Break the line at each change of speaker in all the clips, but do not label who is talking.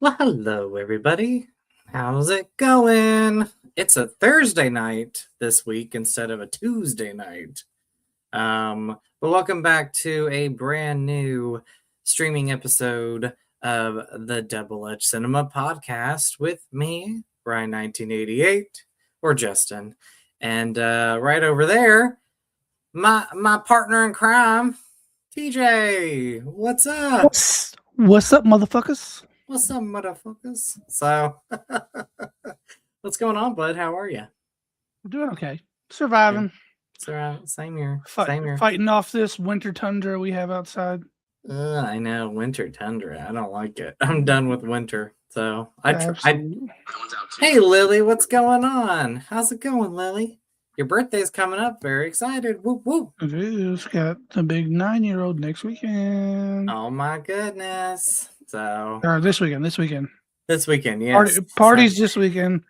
Well, hello, everybody. How's it going? It's a Thursday night this week instead of a Tuesday night. But welcome back to a brand new streaming episode of the Double Edge Cinema podcast with me, Brian 1988, or Justin. And right over there, my partner in crime, TJ. What's up?
What's up, motherfuckers?
What's up, motherfuckers? So, what's going on, bud? How are you?
I'm doing okay. Surviving.
Same here. Same here.
Fighting off this winter tundra we have outside.
I know, winter tundra. I don't like it. I'm done with winter. So
Absolutely.
Hey, Lily, what's going on? How's it going, Lily? Your birthday's coming up. Very excited. Whoop whoop.
It is. Got the big 9-year-old next weekend.
Oh my goodness. So
Or this weekend. This weekend,
yes.
Parties this weekend.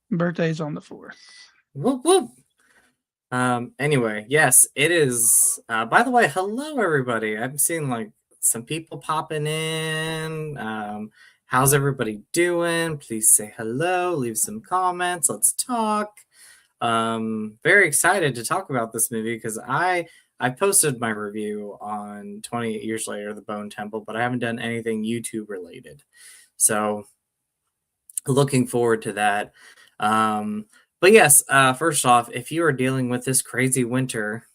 Birthday's on the 4th.
Whoop whoop. Anyway, yes, it is. By the way, hello everybody. I'm seeing like some people popping in. How's everybody doing? Please say hello, leave some comments, let's talk. Very excited to talk about this movie because I posted my review on 28 Years Later, The Bone Temple, but I haven't done anything YouTube related. So looking forward to that. But yes, first off, if you are dealing with this crazy winter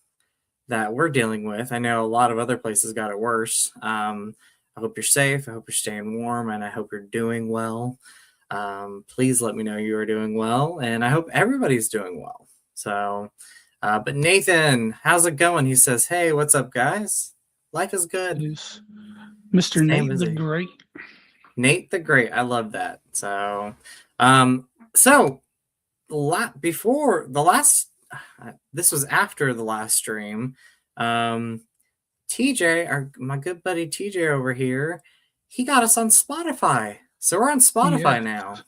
that we're dealing with, I know a lot of other places got it worse. I hope you're safe. I hope you're staying warm, and I hope you're doing well. Please let me know you are doing well, and I hope everybody's doing well. So, but Nathan, how's it going? He says, "Hey, what's up, guys? Life is good."
Is Mr. Nate the Great.
Nate the Great. I love that. So, before the last, this was after the last stream. TJ, my good buddy TJ over here, he got us on Spotify. So we're on Spotify now.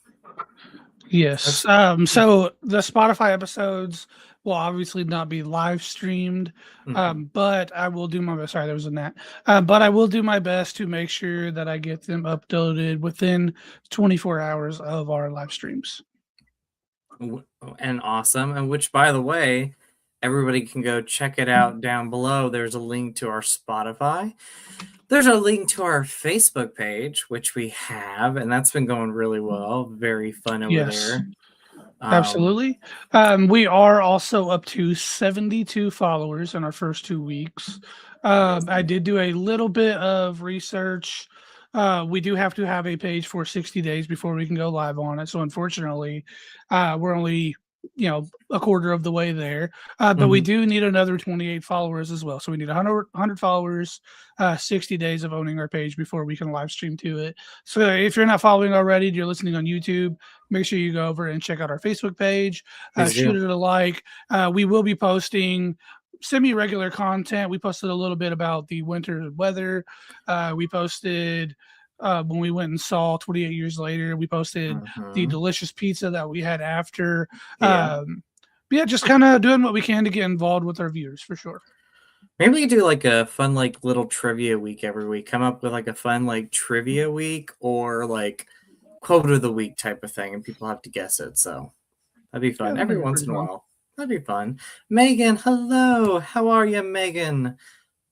Yes. So the Spotify episodes will obviously not be live streamed, but I will do my best. Sorry, there was a gnat. But I will do my best to make sure that I get them uploaded within 24 hours of our live streams.
And awesome. And which, by the way, everybody can go check it out down below. There's a link to our Spotify. There's a link to our Facebook page, which we have, and that's been going really well. Very fun over there.
Absolutely. We are also up to 72 followers in our first 2 weeks. I did do a little bit of research. We do have to have a page for 60 days before we can go live on it. So unfortunately, we're only a quarter of the way there, but we do need another 28 followers as well. So we need 100 followers, 60 days of owning our page before we can live stream to it. So if you're not following already, you're listening on YouTube, make sure you go over and check out our Facebook page, shoot it a like. We will be posting semi-regular content. We posted a little bit about the winter weather. We posted when we went and saw 28 Years Later, we posted the delicious pizza that we had after. Just kind of doing what we can to get involved with our viewers for sure.
Maybe we do like a fun like little trivia week every week. Come up with like a fun like trivia week or like quote of the week type of thing, and people have to guess it. So that'd be fun every once in a while. That'd be fun. Megan, hello. How are you, Megan?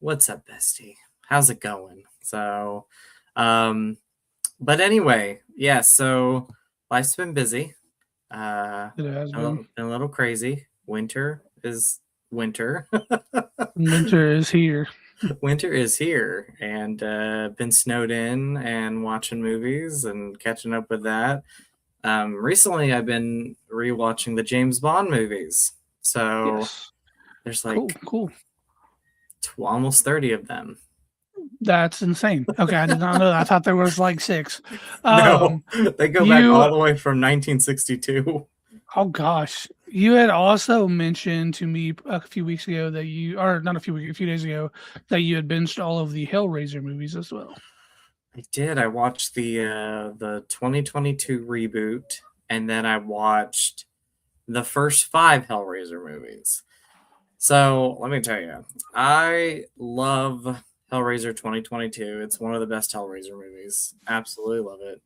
What's up, bestie? How's it going? So, but anyway, yeah. So life's been busy.
It has been
a little crazy. Winter is winter.
Winter is here.
Winter is here, and been snowed in and watching movies and catching up with that. Recently, I've been rewatching the James Bond movies. So there's like almost 30 of them.
That's insane. Okay, I did not know that. I thought there was like 6.
No, they go back all the way from 1962.
Oh gosh, you had also mentioned to me a few weeks ago that a few days ago that you had binged all of the Hellraiser movies as well.
I did. I watched the 2022 reboot, and then I watched the first 5 Hellraiser movies. So let me tell you, I love Hellraiser 2022. It's one of the best Hellraiser movies. Absolutely love it.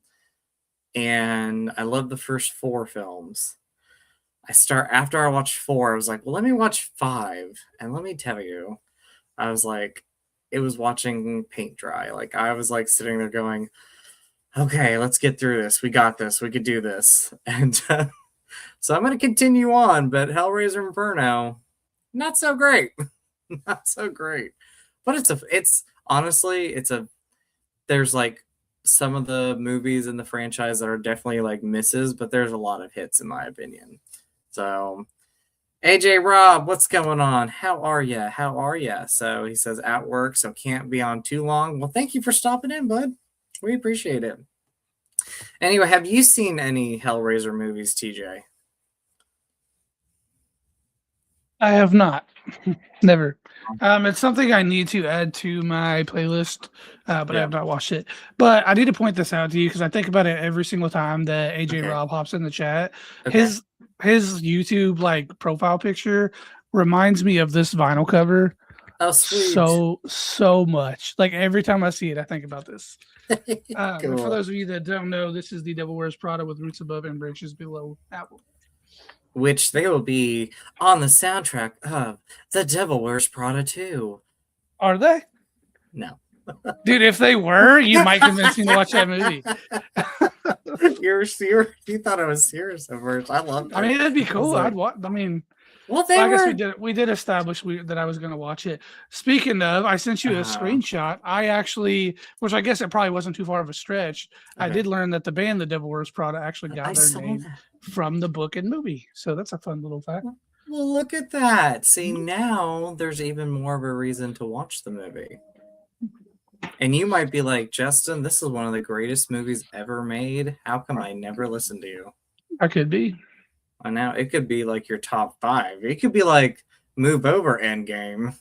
and I love the first 4 films. After I watched 4, I was like, well, let me watch 5, and let me tell you, I was like, it was watching paint dry. Like I was like sitting there going, okay, let's get through this. We got this. We could do this. And so I'm going to continue on, but Hellraiser Inferno, not so great. Not so great. But it's honestly, there's like some of the movies in the franchise that are definitely like misses, but there's a lot of hits in my opinion. So AJ Rob, what's going on? How are ya? How are ya? So he says at work, so can't be on too long. Well, thank you for stopping in, bud. We appreciate it. Anyway, have you seen any Hellraiser movies, TJ?
I have not. Never. It's something I need to add to my playlist, but I have not watched it. But I need to point this out to you because I think about it every single time that AJ Rob hops in the chat.
Okay.
His YouTube like profile picture reminds me of this vinyl cover.
Oh, sweet.
So much. Like every time I see it, I think about this.
Cool.
And for those of you that don't know, this is the Devil Wears Prada with Roots Above and Branches Below album.
Which they will be on the soundtrack of The Devil Wears Prada 2.
Are they?
No.
Dude, if they were, you might convince me to watch that movie.
You're serious? You thought I was serious at first. I loved it.
I mean, it'd be cool. I'd watch. I mean,
well,
I guess we did establish that I was going to watch it. Speaking of, I sent you a screenshot. I actually, which I guess it probably wasn't too far of a stretch. Okay. I did learn that the band The Devil Wears Prada actually got their name from the book and movie. So that's a fun little fact.
Well, look at that. See, now there's even more of a reason to watch the movie. And you might be like, Justin, this is one of the greatest movies ever made. How come I never listened to you?
I could be.
And now it could be like your top 5. It could be like Move Over Endgame.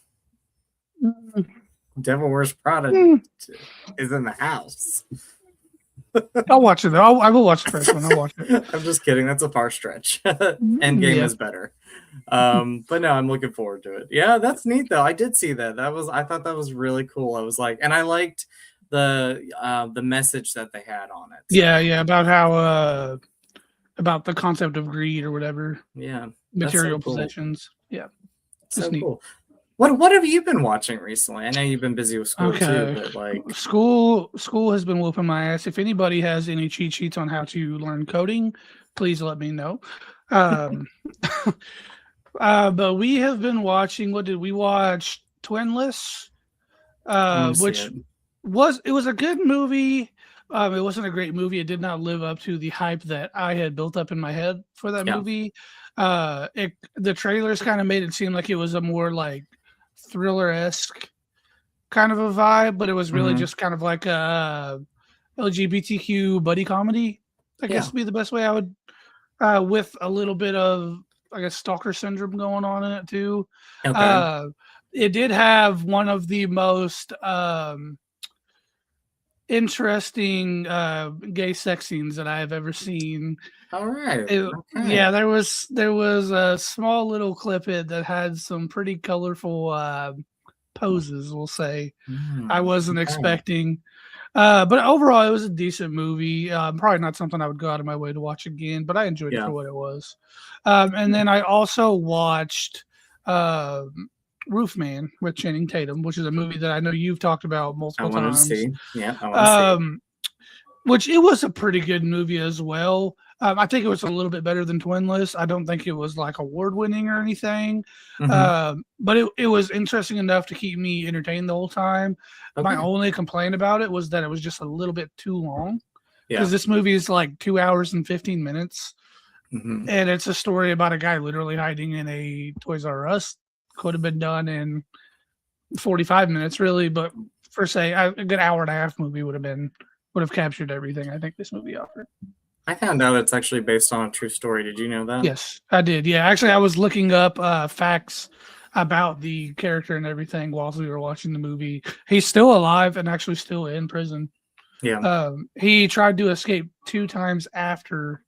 Devil Wears Prada is in the house.
I'll watch it though. I will watch the first one. I'll watch it.
I'm just kidding. That's a far stretch. Endgame is better. But no, I'm looking forward to it. Yeah, that's neat though. I did see that. I thought that was really cool. I was like, and I liked the message that they had on it.
So. Yeah, about how about the concept of greed or whatever.
Yeah.
Material possessions. Yeah.
So cool. What have you been watching recently? I know you've been busy with school too, but like
school has been whooping my ass. If anybody has any cheat sheets on how to learn coding, please let me know. But we have been watching. What did we watch? Twinless, which was a good movie. It wasn't a great movie. It did not live up to the hype that I had built up in my head for that movie. The trailers kind of made it seem like it was a more like thriller-esque kind of a vibe, but it was really just kind of like a LGBTQ buddy comedy, I guess would be the best way I would, with a little bit of, I guess, stalker syndrome going on in it too. Okay. It did have one of the most interesting gay sex scenes that I have ever seen.
All right.
Yeah, there was a small little clip that had some pretty colorful poses, we'll say. I wasn't expecting. But overall, it was a decent movie. Probably not something I would go out of my way to watch again, but I enjoyed it for what it was. And then I also watched Roofman with Channing Tatum, which is a movie that I know you've talked about multiple times.
To see. Yeah, I want to see.
Which it was a pretty good movie as well. I think it was a little bit better than Twinless. I don't think it was like award-winning or anything, but it was interesting enough to keep me entertained the whole time. Okay. My only complaint about it was that it was just a little bit too long, because this movie is like 2 hours and 15 minutes, and it's a story about a guy literally hiding in a Toys R Us. Could have been done in 45 minutes, really, but for say a good hour and a half movie would have captured everything I think this movie offered.
I found out it's actually based on a true story. Did you know that?
Yes, I did. Yeah, actually, I was looking up facts about the character and everything while we were watching the movie. He's still alive and actually still in prison.
Yeah.
He tried to escape 2 times after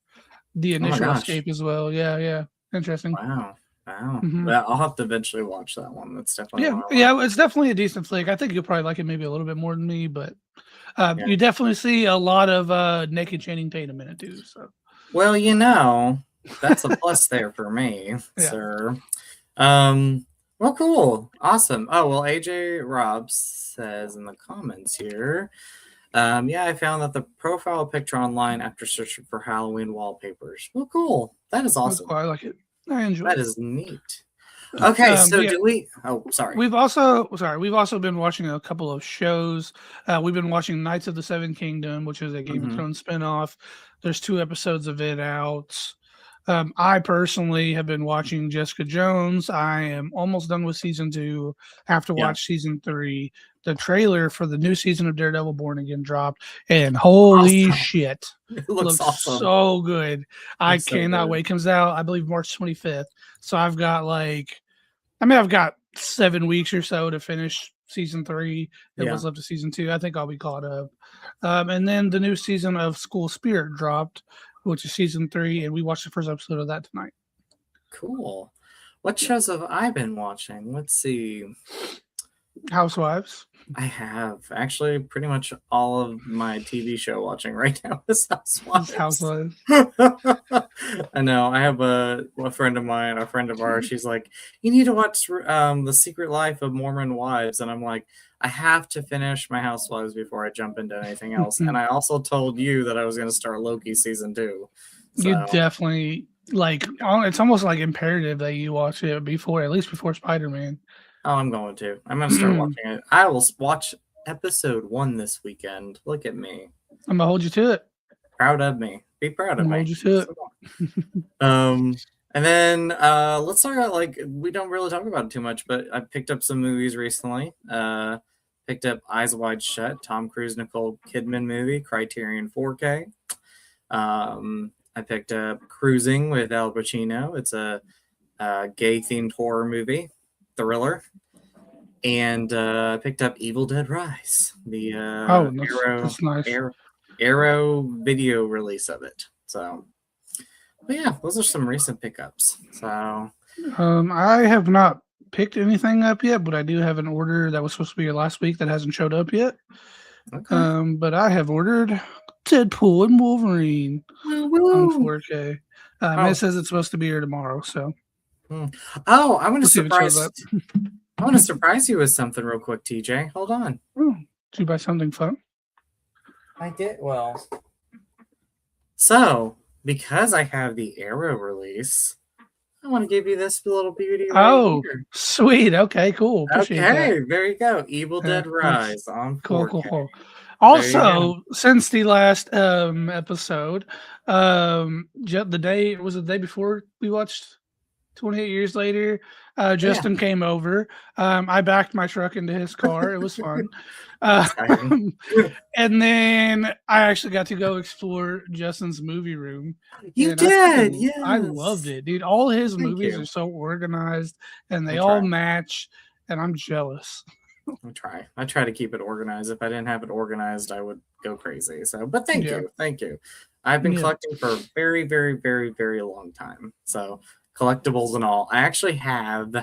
the initial escape as well. Yeah. Interesting.
Wow. Well, I'll have to eventually watch that one. That's definitely
it's definitely a decent flick. I think you'll probably like it maybe a little bit more than me, but
Yeah.
You definitely see a lot of naked Channing Tatum in it too. So
Well, that's a plus there for me,
yeah,
sir. Well, cool. Awesome. Oh, well, AJ Robs says in the comments here, yeah, I found that the profile picture online after searching for Halloween wallpapers. Well, cool. That is
that's
awesome.
why I like it. I enjoy
That
it.
is neat. Okay, so
Yeah,
do we? Oh, sorry.
we've also been watching a couple of shows. We've been watching Knights of the Seven Kingdom, which is a Game of
Hmm.
Thrones spinoff. There's 2 episodes of it out. I personally have been watching Jessica Jones. I am almost done with season 2. Have to
Yeah.
watch season 3. The trailer for the new season of Daredevil Born Again dropped, and holy
Awesome.
shit,
It looks
looks
awesome.
so good. I
Looks so
cannot
good.
wait. Comes out, I believe, March 25th. So I've got 7 weeks or so to finish season 3. It
Yeah.
was up to season 2. I think I'll be caught up. And then the new season of School Spirit dropped, which is season 3, and we watched the first episode of that tonight.
Cool. What shows have I been watching? Let's see.
Housewives.
I have actually pretty much all of my TV show watching right now is Housewives.
Housewives.
I know. I have a friend of mine, a friend of ours. She's like, "You need to watch The Secret Life of Mormon Wives," and I'm like, "I have to finish my Housewives before I jump into anything else." And I also told you that I was going to start Loki season 2.
You
So,
definitely it's almost like imperative that you watch it before, at least before Spider-Man.
oh, I'm going to. I'm going to start watching it. I will watch episode 1 this weekend. Look at me.
I'm gonna hold you to it.
Proud of me. Be proud of
I'm gonna
me.
hold you to it.
And then let's talk about, like, we don't really talk about it too much, but I picked up some movies recently. Picked up Eyes Wide Shut, Tom Cruise, Nicole Kidman movie, Criterion 4K. I picked up Cruising with Al Pacino. It's a gay themed horror movie, thriller. And I picked up Evil Dead Rise, the
Oh, that's nice.
Arrow video release of it. So, but yeah, those are some recent pickups. So,
I have not picked anything up yet, but I do have an order that was supposed to be here last week that hasn't showed up yet.
okay.
But I have ordered Deadpool and Wolverine on 4K. It says it's supposed to be here tomorrow, so.
Oh, I want to
Let's see if it shows
surprise.
up.
I want to surprise you with something real quick, TJ. Hold on.
Oh, did you buy something fun?
I did. Well, so because I have the Arrow release, I want to give you this little beauty right here.
Sweet. Okay, cool. Appreciate
Okay,
that.
there you go. Evil Dead Rise on 4K.
Cool. Also, since the last episode, the day before we watched 28 Years Later, Justin came over. I backed my truck into his car. It was fun. And then I actually got to go explore Justin's movie room.
You did, yes.
I loved it, dude. All his movies are so organized and they all match, and I'm jealous.
I try to keep it organized. If I didn't have it organized, I would go crazy. So, but thank you. I've been collecting for a very, very, very, very long time. So, collectibles and all. I actually have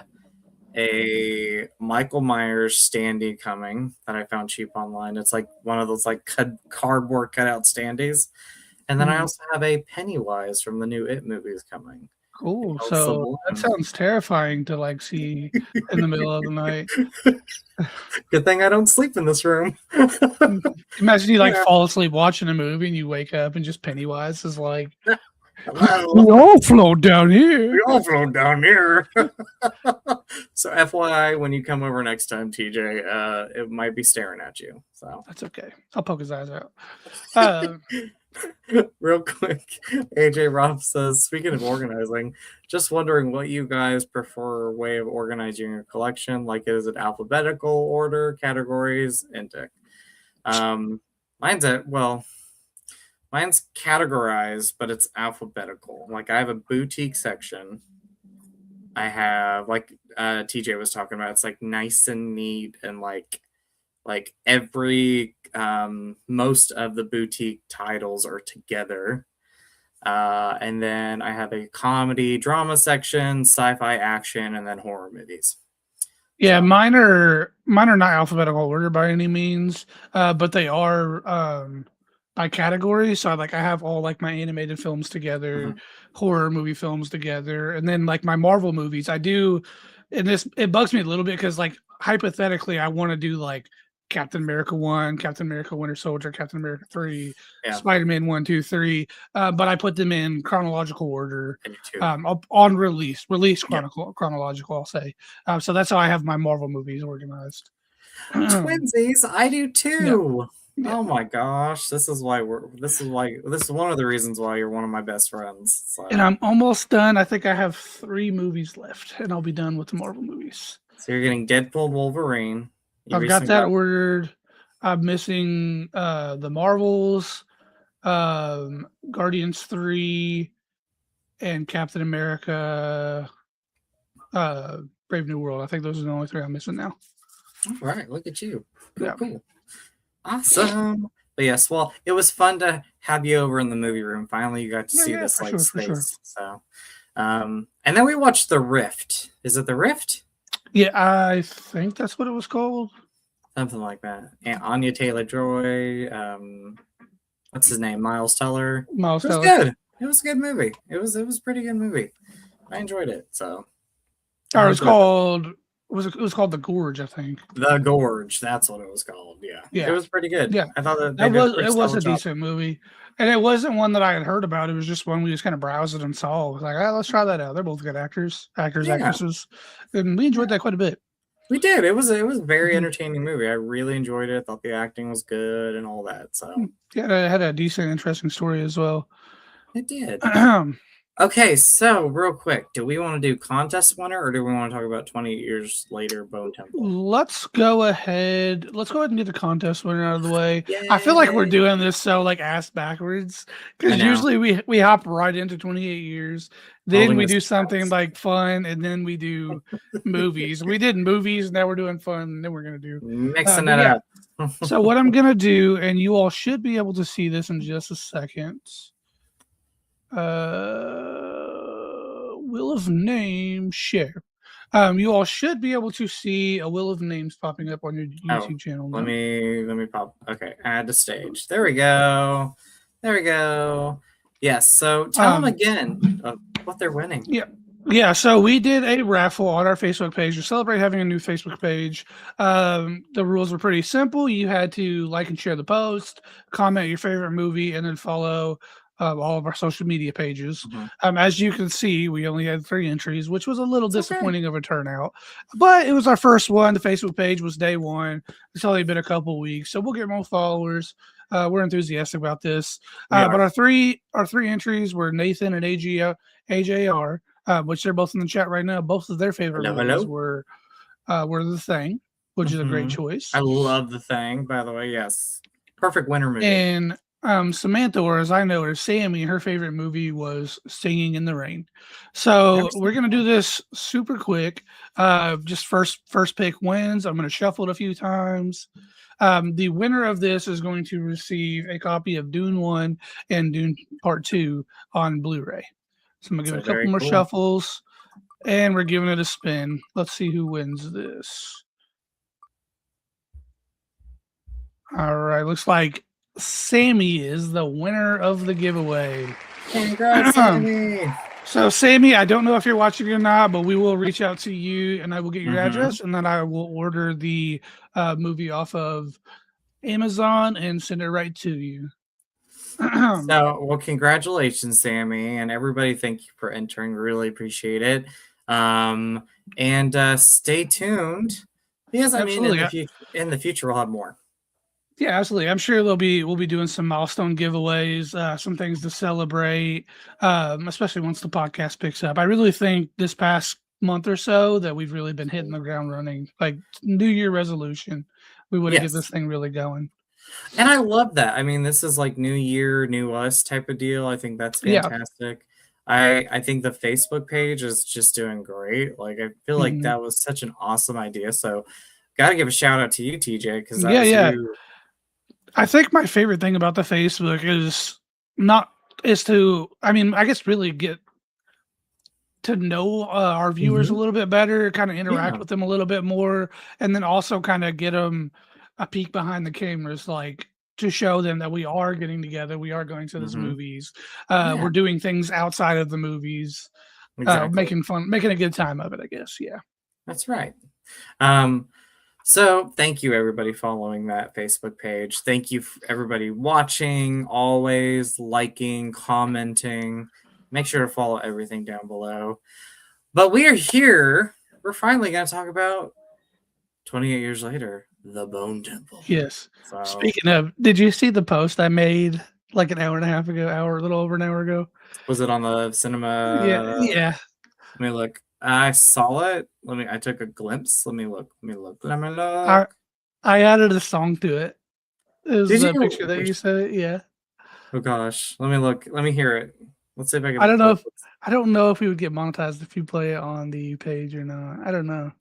a Michael Myers standee coming that I found cheap online. It's like one of those like cardboard cutout standees. And then I also have a Pennywise from the new It movies coming.
Cool. So that sounds terrifying to like see in the middle of the night.
Good thing I don't sleep in this room.
Imagine you fall asleep watching a movie and you wake up and just Pennywise is like, we all float down here.
We all float down here. So FYI, when you come over next time, TJ, it might be staring at you. So
that's okay. I'll poke his eyes out.
Real quick, AJ Robb says, speaking of organizing, just wondering what you guys prefer way of organizing your collection. Like, is it alphabetical order, categories, and tick? Mine's categorized, but it's alphabetical. Like, I have a boutique section. I have, like TJ was talking about, it's like nice and neat, and like every most of the boutique titles are together. And then I have a comedy drama section, sci-fi action, and then horror movies.
Yeah,
So
mine are not alphabetical order by any means, but they are by category. So like I have all like my animated films together,
mhm.
horror movie films together, and then like my Marvel movies. I do, and this it bugs me a little bit because like hypothetically I want to do like Captain America 1, Captain America Winter Soldier, Captain America 3,
Yeah,
Spider-Man 1, 2, 3, but I put them in chronological order
I do too.
on release
Yeah.
chronological. I'll say. So that's how I have my Marvel movies organized.
Twinsies, I do
Yeah,
too.
yeah.
Oh my gosh, this is one of the reasons why you're one of my best friends.
And
So
I'm almost done. I think I have 3 movies left, and I'll be done with the Marvel movies.
so you're getting Deadpool, Wolverine. You
I've got
recently
that
got
ordered. I'm missing the Marvels, Guardians 3, and Captain America, uh, Brave New World. I think those are the only 3 I'm missing now.
all right, look at you. Cool,
Yeah.
cool. Awesome. But yes, well, it was fun to have you over in the movie room. Finally, you got to
Yeah,
see
yeah,
this
for
like
sure, for sure.
space. So, and then we watched The Rift. Is it The Rift?
Yeah, I think that's what it was called.
Something like that. And Anya Taylor-Joy. What's his name? Miles Teller.
Miles
It was
Teller.
good. It was a good movie. It was a pretty good movie. I enjoyed it. So I
Or
hope that
it was called The Gorge, I think.
The Gorge. That's what it was called. Yeah, it
Yeah.
was pretty good.
Yeah.
I thought that they did a pretty
It was
stellar
a
job.
decent movie. And it wasn't one that I had heard about. It was just one we just kind of browsed and saw. It was like, ah, let's try that out. They're both good
Yeah,
actresses. And we enjoyed that quite a bit.
we did. It was a very
Mhm.
entertaining movie. I really enjoyed it. Thought the acting was good and all that. So
Yeah, it had a decent, interesting story as well.
it did. Okay, so real quick, do we want to do contest winner or do we want to talk about 28 years later Bone Temple?
Let's go ahead. Let's go ahead and get the contest winner out of the way. I feel like we're
Yay!
doing this so like ass backwards
I
because
know.
usually we hop right into 28 years, then
Holding
we
the
do something
surprise.
like fun, and then we do movies. We did movies, now we're doing fun, and then we're gonna do.
Mixing
But
it
yeah,
up.
so what I'm gonna do, and you all should be able to see this in just a second. Wheel of Names share. You all should be able to see a Wheel of Names popping up on your
Oh,
YouTube channel now.
let me pop. Okay, add to stage. There we go. There we go. Yes. So tell them again of what they're winning.
Yeah, so we did a raffle on our Facebook page to celebrate having a new Facebook page. The rules were pretty simple. You had to like and share the post, comment your favorite movie, and then follow all of our social media pages.
Mhm.
As you can see, we only had 3 entries, which was a little
It's okay.
disappointing of a turnout. But it was our first one. The Facebook page was day 1. It's only been a couple weeks, so we'll get more followers. We're enthusiastic about this. But our three entries were Nathan and AJR. Which they're both in the chat right now. Both of their favorite movies were The Thing, which is a great choice.
I love The Thing, by the way. Yes, perfect winter movie.
And Samantha, or as I know her, Sammy, her favorite movie was Singing in the Rain. So we're gonna do this super quick. Just first pick wins. I'm gonna shuffle it a few times. The winner of this is going to receive a copy of Dune 1 and Dune Part 2 on Blu-ray. So I'm gonna give it a couple more shuffles, and we're giving it a spin. Let's see who wins this. All right, looks like Sammy is the winner of the giveaway.
Congrats, Sammy!
So, Sammy, I don't know if you're watching or not, but we will reach out to you, and I will get your address, and then I will order the movie off of Amazon and send it right to you.
So, well, congratulations, Sammy, and everybody. Thank you for entering. Really appreciate it. And stay tuned because I mean, in the future, we'll have more.
Yeah, absolutely. I'm sure we'll be doing some milestone giveaways, some things to celebrate, especially once the podcast picks up. I really think this past month or so that we've really been hitting the ground running, like New Year resolution. We want to get this thing really going.
And I love that. I mean, this is like new year, new us type of deal. I think that's fantastic. Yeah. I think the Facebook page is just doing great. Like, I feel like that was such an awesome idea. So, got to give a shout out to you, TJ, because that was you.
I think my favorite thing about the Facebook is to, I mean, I guess really get to know our viewers a little bit better, kind of interact
Yeah.
with them a little bit more, and then also kind of get them a peek behind the cameras, like to show them that we are getting together, we are going to these
Hmm.
movies,
Yeah.
we're doing things outside of the movies,
Exactly.
making fun, making a good time of it, I guess. Yeah.
That's right. Um, so thank you everybody following that Facebook page. Thank you everybody watching, always liking, commenting. Make sure to follow everything down below. But we are here. We're finally going to talk about 28 years later, the Bone Temple.
Yes.
So
Speaking of, did you see the post I made like an hour and a half ago, a little over an hour ago?
was it on the
Yeah,
cinema?
yeah.
Let me look. I saw it. I took a glimpse. Let me look. Let me
I
look.
I added a song to it. Is
Did
the picture
you?
that you said? Yeah.
Oh gosh. Let me look. Let me hear it. Let's see if I
I
can
don't know
put
if I don't know if we would get monetized if you play it on the page or not. I don't know.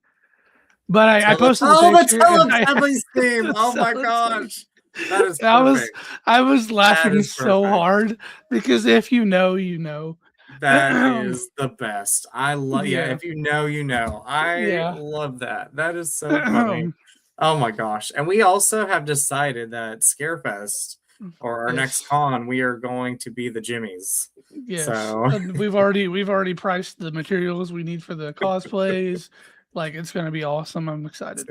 But I posted the
the
picture and I
Teletubbies theme. Oh
so
my gosh. That is
I was
perfect.
I was
That
laughing
is
so
perfect.
hard because if you know, you know.
That is the best. I love, yeah,
Yeah.
if you know, you know. I
Yeah.
love that. That is so funny. Oh my gosh. And we also have decided that Scarefest or our next
Yes.
con, we are going to be the Jimmies.
Yes.
So
And we've already priced the materials we need for the cosplays. Like it's gonna be awesome. I'm excited.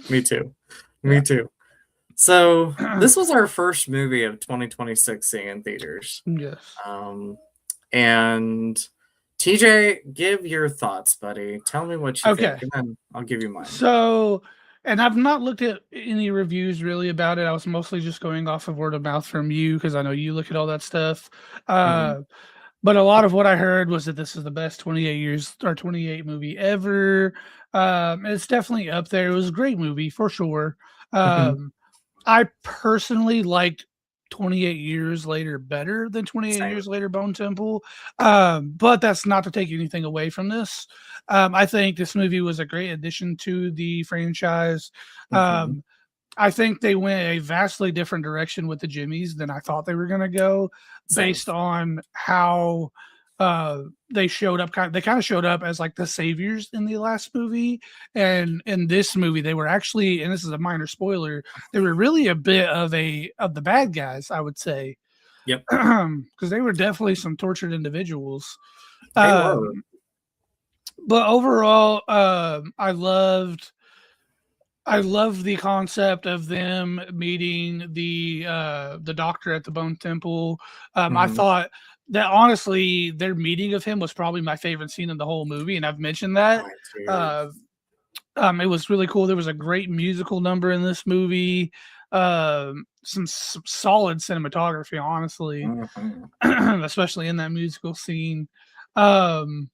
me too. Me
Yeah.
too. So this was our first movie of 2026 seeing in theaters.
Yes.
Um, and TJ, give your thoughts, buddy. Tell me what you think,
Okay.
and then I'll give you mine.
So, and I've not looked at any reviews really about it. I was mostly just going off of word of mouth from you because I know you look at all that stuff.
Mhm.
Uh, but a lot of what I heard was that this is the best 28 years or 28 movie ever. It's definitely up there. It was a great movie for sure.
Mhm.
Um, I personally liked 28 Years Later better than 28
Same.
Years Later Bone Temple. But that's not to take anything away from this. I think this movie was a great addition to the franchise.
Mhm.
Um, I think they went a vastly different direction with the Jimmies than I thought they were going to go,
Same.
based on how they showed up. They kind of showed up as like the saviors in the last movie, and in this movie they were actually, and this is a minor spoiler, they were really a bit of the bad guys, I would say,
Yep.
because they were definitely some tortured individuals.
They were.
Um, but overall, I loved the concept of them meeting the doctor at the Bone Temple. I
Mhm.
thought that honestly, their meeting of him was probably my favorite scene in the whole movie, and I've mentioned that.
Mine too.
Uh, it was really cool. There was a great musical number in this movie. Some solid cinematography, honestly,
Mhm.
especially in that musical scene. Um,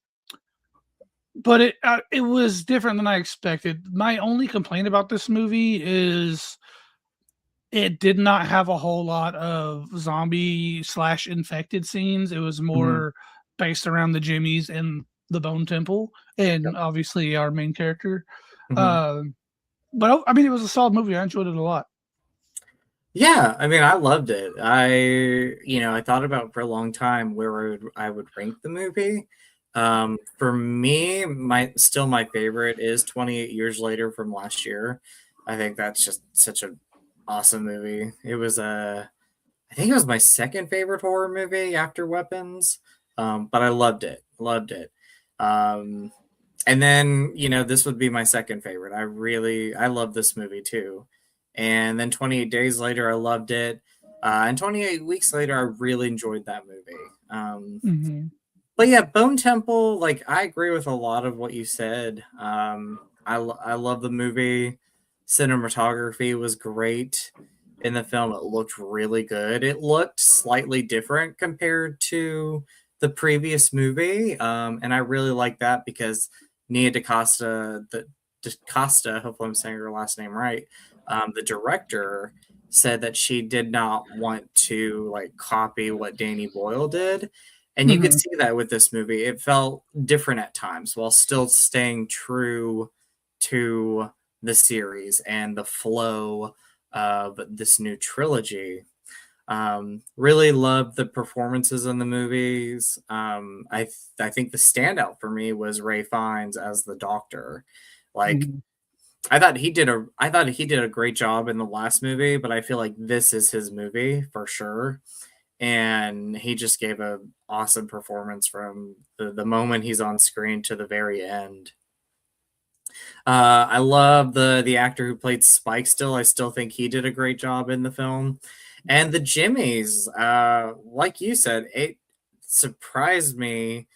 but it was different than I expected. My only complaint about this movie is it did not have a whole lot of zombie slash infected scenes. It was
Mhm.
more based around the Jimmies and the Bone Temple,
Yep.
and obviously our main character.
Mhm.
Um, but I mean, it was a solid movie. I enjoyed it a lot.
Yeah, I mean, I loved it. I thought about for a long time where I would rank the movie. For me, my favorite is 28 Years Later from last year. I think that's just such an awesome movie. I think it was my second favorite horror movie after Weapons. But I loved it. Loved it. Um, and then, this would be my second favorite. I love this movie too. And then 28 Days Later, I loved it. And 28 Weeks Later, I really enjoyed that movie.
Hmm.
But yeah, Bone Temple, like, I agree with a lot of what you said. I love the movie. Cinematography was great in the film. It looked really good. It looked slightly different compared to the previous movie. And I really like that because Nia DaCosta, hopefully I'm saying her last name right, the director said that she did not want to like copy what Danny Boyle did. And you could
Hmm.
see that with this movie. It felt different at times while still staying true to the series and the flow of this new trilogy. Really loved the performances in the movies. I think the standout for me was Ray Fiennes as the Doctor. Like
Mhm.
I thought he did a great job in the last movie, but I feel like this is his movie for sure. And he just gave a awesome performance from the moment he's on screen to the very end. I love the actor who played Spike still. I still think he did a great job in the film. And the Jimmies, like you said, it surprised me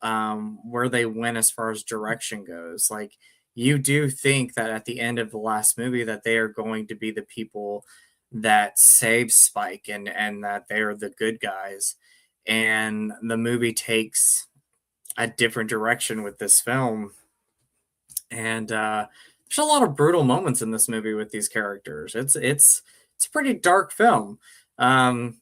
where they went as far as direction goes. Like you do think that at the end of the last movie that they are going to be the people that save Spike and that they are the good guys. And the movie takes a different direction with this film. And there's a lot of brutal moments in this movie with these characters. It's a pretty dark film. Um,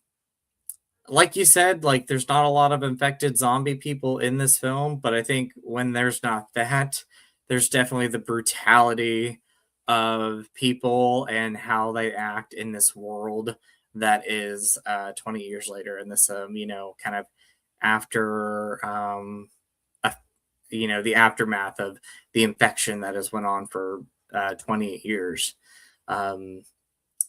like you said, like there's not a lot of infected zombie people in this film, but I think when there's not that, there's definitely the brutality of people and how they act in this world that is 20 years later in this kind of after a, the aftermath of the infection that has went on for 28 years. Um,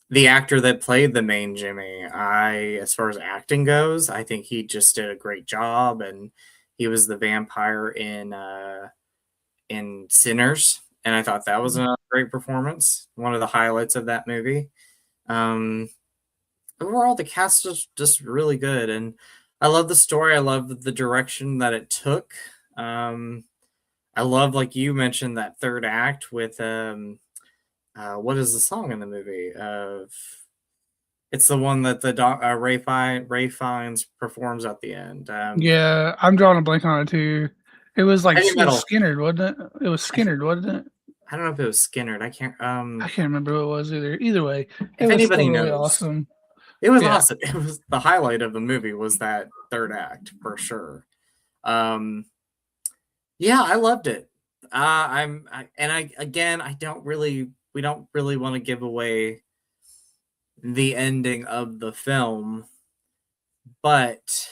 the actor that played the main Jimmy, as far as acting goes, I think he just did a great job, and he was the vampire in Sinners, and I thought that was a great performance, one of the highlights of that movie. Um, Overall, the cast was just really good, and I love the story. I love the direction that it took. Um, I love, like you mentioned, that third act with what is the song in the movie? It's the one that Ray Fiennes performs at the end.
Yeah, I'm drawing a blank on it too. It was like
Heavy
it was
metal.
Skinner, wasn't it? It was Skinner, wasn't it?
I don't know if it was Skinner. I can't.
I can't remember who it was either. Either way, it
If
was still
anybody
really
knows,
awesome.
it was
Yeah.
awesome. It was the highlight of the movie was that third act for sure. Um, yeah, I loved it. Again, I don't really, we don't really want to give away the ending of the film, but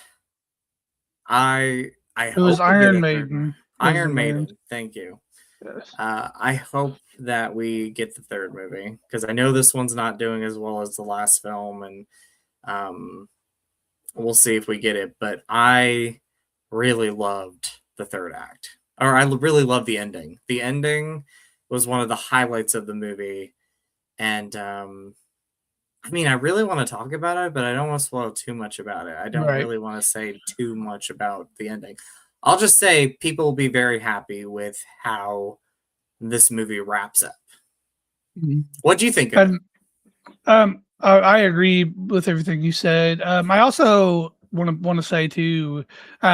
I
It was
hope we get
Iron
a third one.
Maiden was the
Iron
band.
Maiden, thank you.
Yes.
I hope that we get the third movie because I know this one's not doing as well as the last film, and um, we'll see if we get it. But I really loved the third act, or I really loved the ending. The ending was one of the highlights of the movie, and I mean, I really want to talk about it, but I don't want to spoil too much about it. I don't
Right.
really want to say too much about the ending. I'll just say people will be very happy with how this movie wraps up.
Mhm.
What do you think of it?
And I agree with everything you said. I also want to say too,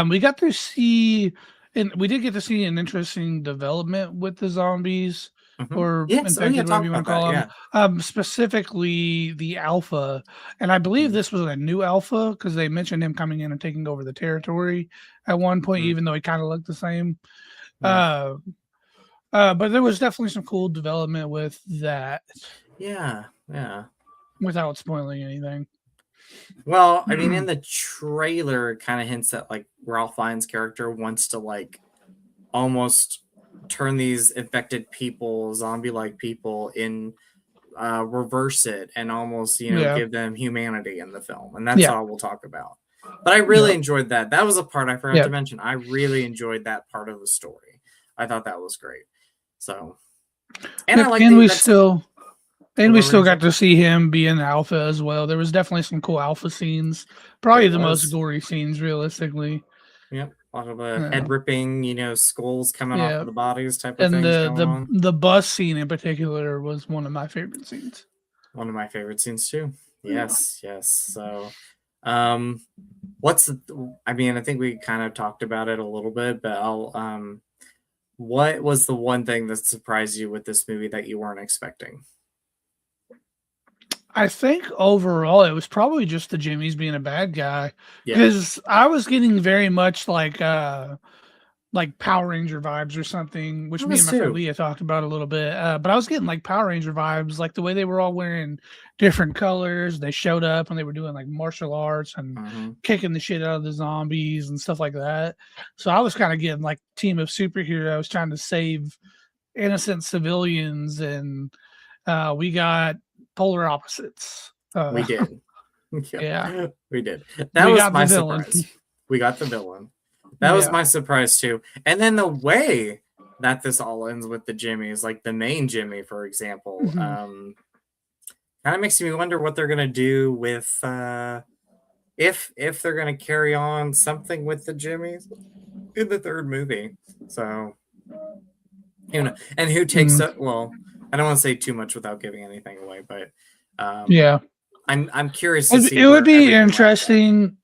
we got to see, and we did get to see an interesting development with the zombies or
Yes. Oh, yeah.
infected, whatever
Talk
you want
about
to call
that.
them.
Yeah.
Specifically the alpha, and I believe
Mhm,
this was a new alpha because they mentioned him coming in and taking over the territory at one point,
mhm,
even though he kind of looked the same.
yeah.
Uh, but there was definitely some cool development with that
Yeah. Yeah.
without spoiling anything.
Well, I mean, in the trailer, it kind of hints that like Ralph Fiennes' character wants to like almost turn these infected people, zombie-like people, in reverse it and almost
Yeah.
give them humanity in the film, and that's
Yeah.
all we'll talk about. But I really
Yeah.
enjoyed that. That was a part I forgot
Yeah.
to mention. I really enjoyed that part of the story. I thought that was great. So, and I
Yep.
like the that's
And
what
we
were we
still
gonna say?
got to see him be in alpha as well. There was definitely some cool alpha scenes.
There
Probably the most
was.
gory scenes realistically.
Yep, a lot of head
Yeah.
ripping, skulls coming off
Yeah.
of the bodies type of
And
things going
the
on.
the bus scene in particular was one of my favorite scenes.
One of my favorite scenes too.
Yeah.
Yes, yes. So, um, I mean, I think we kind of talked about it a little bit, but what was the one thing that surprised you with this movie that you weren't expecting?
I think overall it was probably just the Jimmy's being a bad guy
Yeah.
because I was getting very much like like Power Ranger vibes or something,
I
which me and
was
my friend
too.
Leah talked about a little bit. But I was getting like Power Ranger vibes, like the way they were all wearing different colors. They showed up and they were doing like martial arts and
Hmm.
kicking the shit out of the zombies and stuff like that. So I was kind of getting like team of superheroes trying to save innocent civilians, and we got polar opposites.
We did.
Yeah,
Yeah, we did. That
we
was
got the
my
villain.
surprise. We got the villain. That was
Yeah.
my surprise too. And then the way that this all ends with the Jimmys, like the main Jimmy, for example,
Mhm.
kind of makes me wonder what they're gonna do with if they're gonna carry on something with the Jimmys in the third movie. So and who takes
Mm.
up? Well, I don't want to say too much without giving anything away, but um,
Yeah.
I'm curious to
It,
see
it would
where
be
everything wraps up.
interesting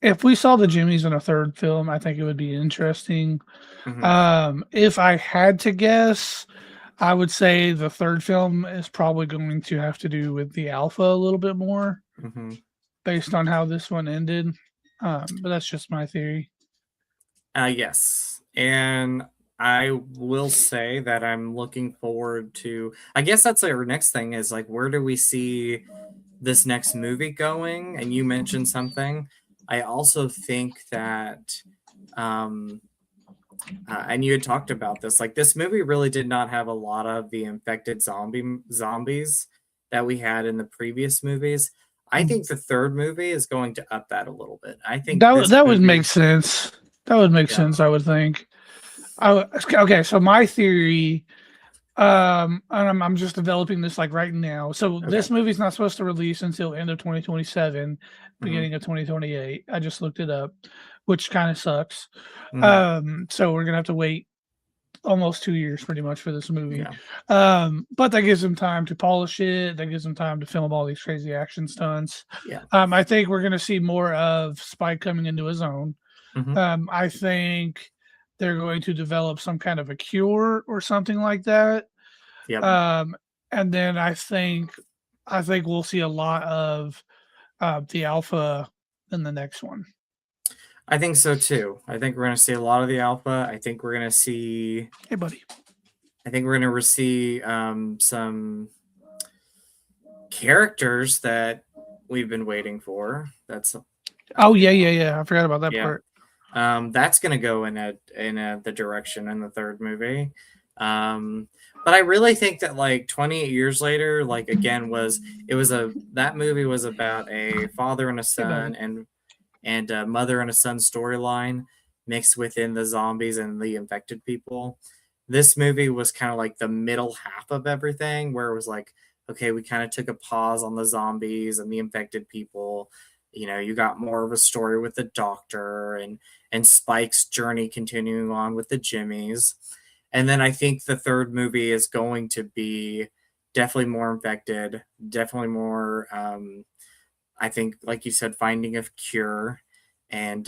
if we saw the Jimmys in a third film. I think it would be interesting.
Hmm.
If I had to guess, I would say the third film is probably going to have to do with the Alpha a little bit more,
Hmm.
based on how this one ended. But that's just my theory.
Yes, and I will say that I'm looking forward to. I guess that's our next thing is like, where do we see this next movie going? And you mentioned something. I also think that, um, and you had talked about this. Like, this movie really did not have a lot of the infected zombies that we had in the previous movies. I
Mm.
think the third movie is going to up that a little bit. I think
That
this
that would make
movie,
sense. That would make
yeah,
sense. I would think. Okay, so my theory, and I'm just developing this like right now. So
okay.
this movie's not supposed to release until end of 2027,
Hmm.
beginning of 2028. I just looked it up, which kind of sucks.
Hmm.
So we're gonna have to wait almost 2 years pretty much for this movie.
Yeah,
But that gives them time to polish it. That gives them time to film all these crazy action stunts.
yeah.
I think we're gonna see more of Spike coming into his own.
Hmm.
I think they're going to develop some kind of a cure or something like that.
Yep.
Um, and then I think we'll see a lot of the alpha in the next one.
I think so too. I think we're going to see a lot of the alpha. I think we're going to see.
Hey, buddy.
I think we're going to see some characters that we've been waiting for. That's
Oh yeah, yeah, yeah. I forgot about that
yeah.
part.
That's going to go in the direction in the third movie. But I really think that like 28 years later, like again, that movie was about a father and a
Hey, buddy.
son and a mother and a son storyline mixed within the zombies and the infected people. This movie was kind of like the middle half of everything, where it was like, okay, we kind of took a pause on the zombies and the infected people. You got more of a story with the doctor and Spike's journey continuing on with the Jimmies. And then I think the third movie is going to be definitely more infected, definitely more I think, like you said, finding a cure, and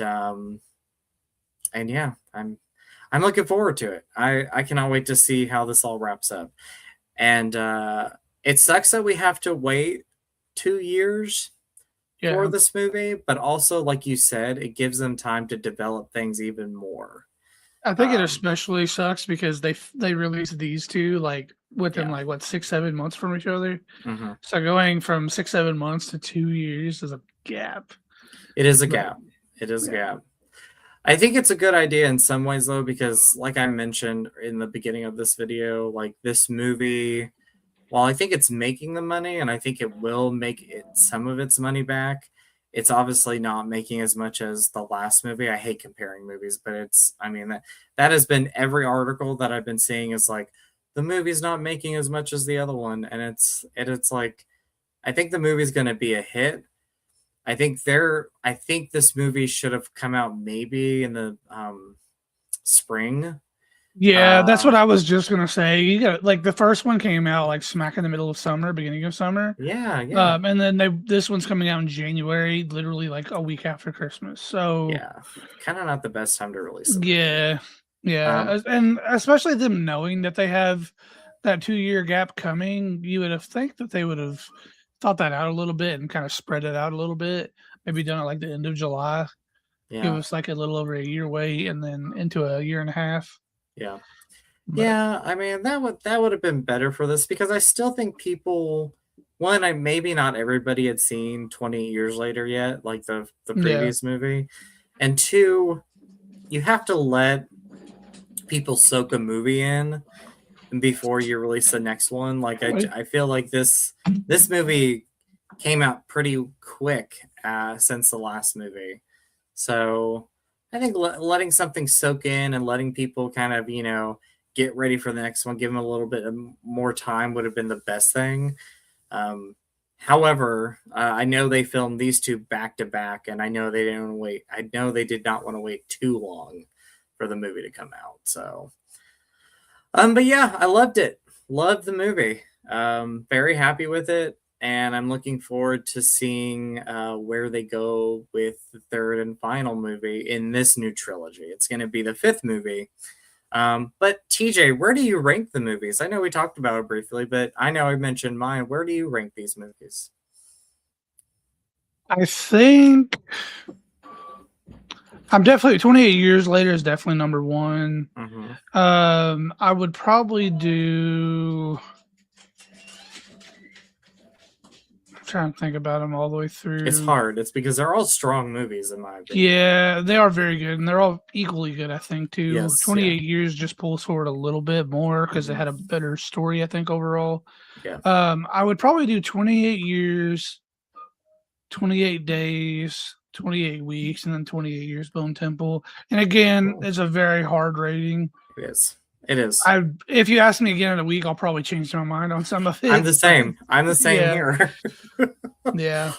yeah, I'm looking forward to it. I cannot wait to see how this all wraps up. And it sucks that we have to wait 2 years for
Yeah,
this movie, but also, like you said, it gives them time to develop things even more.
I think it
Um,
especially sucks because they released these two like within
yeah.
like what 6-7 months from each other.
Hmm.
So going from 6-7 months to 2 years is a gap.
It is a
But
gap. It is a
yeah,
gap. I think it's a good idea in some ways though, because like I mentioned in the beginning of this video, like this movie, while I think it's making the money and I think it will make some of its money back, it's obviously not making as much as the last movie. I hate comparing movies, but I mean that has been every article that I've been seeing is like the movie's not making as much as the other one, and it's like I think the movie's going to be a hit. I think this movie should have come out maybe in the spring.
yeah, that's
Uh
what I was just gonna say. You got like the first one came out like smack in the middle of summer, beginning of summer.
yeah, yeah.
And then this one's coming out in January, literally like a week after Christmas. So
Yeah. Kind of not the best time to release a movie.
yeah, yeah,
Um
and especially them knowing that they have that 2-year gap coming, you would have think that they would have thought that out a little bit and kind of spread it out a little bit. Maybe done it like the end of July. give
Yeah.
us like a little over a year wait and then into a year and a half.
Yeah.
But
Yeah, I mean that would have been better for this because I still think people one, I maybe not everybody had seen 20 years later yet, like the
yeah,
previous movie. And two, you have to let people soak a movie in before you release the next one. Like I feel like this movie came out pretty quick since the last movie. So I think letting something soak in and letting people kind of, get ready for the next one, give them a little bit of more time would have been the best thing. Um, However, I know they filmed these two back to back, and I know they didn't wait. I know they did not want to wait too long for the movie to come out. So, but yeah, I loved it. Loved the movie. Very happy with it, and I'm looking forward to seeing where they go with the third and final movie in this new trilogy. It's going to be the fifth movie. But TJ, where do you rank the movies? I know we talked about it briefly, but I know I mentioned mine. Where do you rank these movies?
I think I'm definitely 28 years later is definitely number one.
Mm-hmm.
I would probably do. I'm trying to think about them all the way through.
It's hard. It's because they're all strong movies, in my opinion.
Yeah, they are very good, and they're all equally good. I think too.
Yes,
28 years just pulls forward a little bit more because it had a better story. I think overall.
Yeah.
I would probably do 28 years, 28 days, 28 weeks, and then 28 years Bone Temple. And again, it's a very hard rating.
It is. It is.
If you ask me again in a week, I'll probably change my mind on some of it.
I'm the same. I'm the same
Yeah.
here.
Yeah.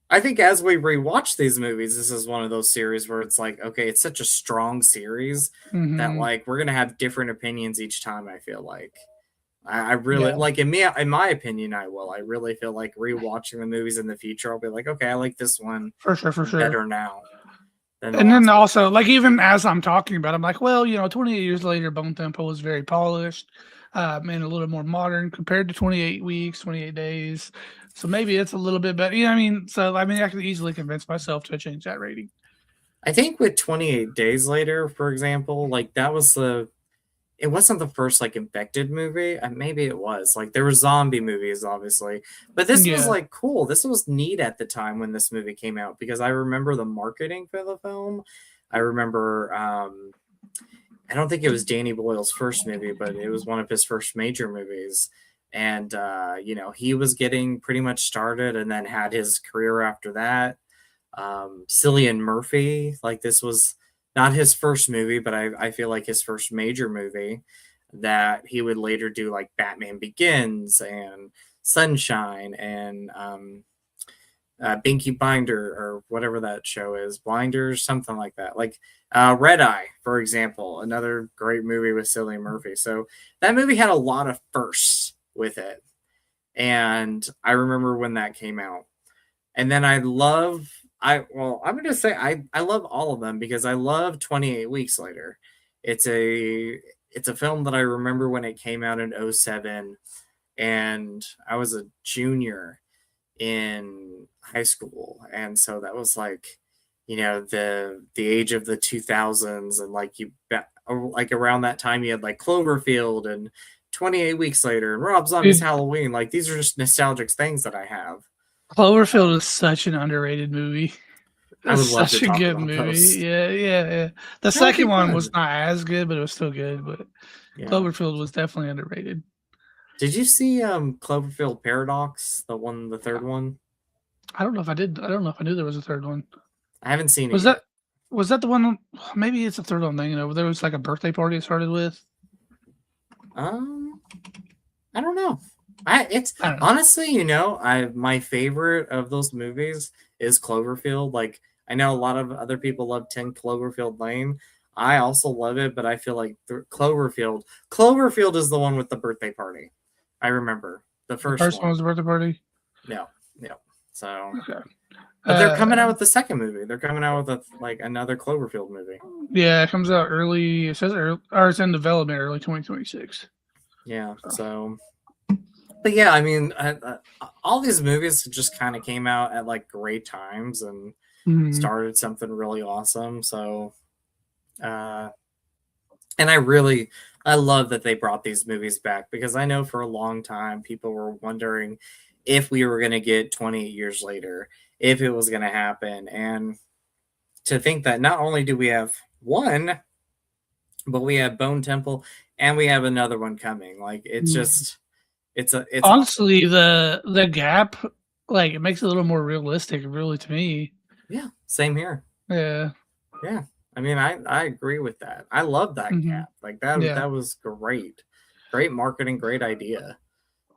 I think as we rewatch these movies, this is one of those series where it's like, okay, it's such a strong series that
Mhm.
like we're gonna have different opinions each time. I feel like I really
Yeah.
like in my opinion, I will. I really feel like rewatching the movies in the future, I'll be like, okay, I like this one
For sure.
better now than the
And then
last one.
also, like, even as I'm talking about it, I'm like, well, 28 years later, Bone Temple was very polished, and a little more modern compared to 28 weeks, 28 days. So maybe it's a little bit better. You know what I mean? So, I mean, I could easily convince myself to change that rating.
I think with 28 Days Later, for example, like that was it wasn't the first like infected movie. Maybe it was. Like there were zombie movies, obviously, but this was
Yeah.
like cool. This was neat at the time when this movie came out because I remember the marketing for the film. I remember. I don't think it was Danny Boyle's first movie, but it was one of his first major movies. And he was getting pretty much started, and then had his career after that. Cillian Murphy, like this was not his first movie, but I feel like his first major movie that he would later do like Batman Begins and Sunshine and Binky Binder or whatever that show is, Blinders, something like that. Like Red Eye, for example, another great movie with Cillian Murphy. So that movie had a lot of firsts with it. And I remember when that came out. And then I'm gonna say I love all of them because I love 28 Weeks Later. It's a film that I remember when it came out in '07, and I was a junior in high school, and so that was like the age of the 2000s, and like around that time you had like Cloverfield and 28 Weeks Later and Rob Zombie's
Dude,
Halloween. Like these are just nostalgic things that I have.
Cloverfield is such an underrated movie.
I
It's
would love to
such a
talk
good
about
movie.
those.
Yeah. The
That would be
second one was
fun.
not as good, but it was still good. But
Yeah.
Cloverfield was definitely underrated.
Did you see Cloverfield Paradox, the third one?
I don't know if I did. I don't know if I knew there was a third one.
I haven't seen it
Was
yet.
that the one? Maybe it's the third one thing. There was like a birthday party it started with.
Um, I don't know. It's
I don't know.
honestly, my favorite of those movies is Cloverfield. Like I know a lot of other people love 10 Cloverfield Lane. I also love it, but I feel like Cloverfield is the one with the birthday party. I remember the
The
first
first one
one.
was the birthday party.
No, no. So,
Okay.
but they're coming out with the second movie. They're coming out with another Cloverfield movie.
Yeah, it comes out early. It says early, or it's in development early 2026.
Yeah. So, but yeah, I mean, all these movies just kind of came out at like great times, and started something really awesome. So, and I love that they brought these movies back, because I know for a long time people were wondering if we were going to get 28 years later, if it was going to happen. And to think that not only do we have one, but we have Bone Temple and we have another one coming. Like, it's just, it's
honestly awesome. The gap, like, it makes it a little more realistic, really, to me.
Yeah, same here.
Yeah.
I mean, I agree with that. I love that gap. Like, that was great. Great marketing, great idea.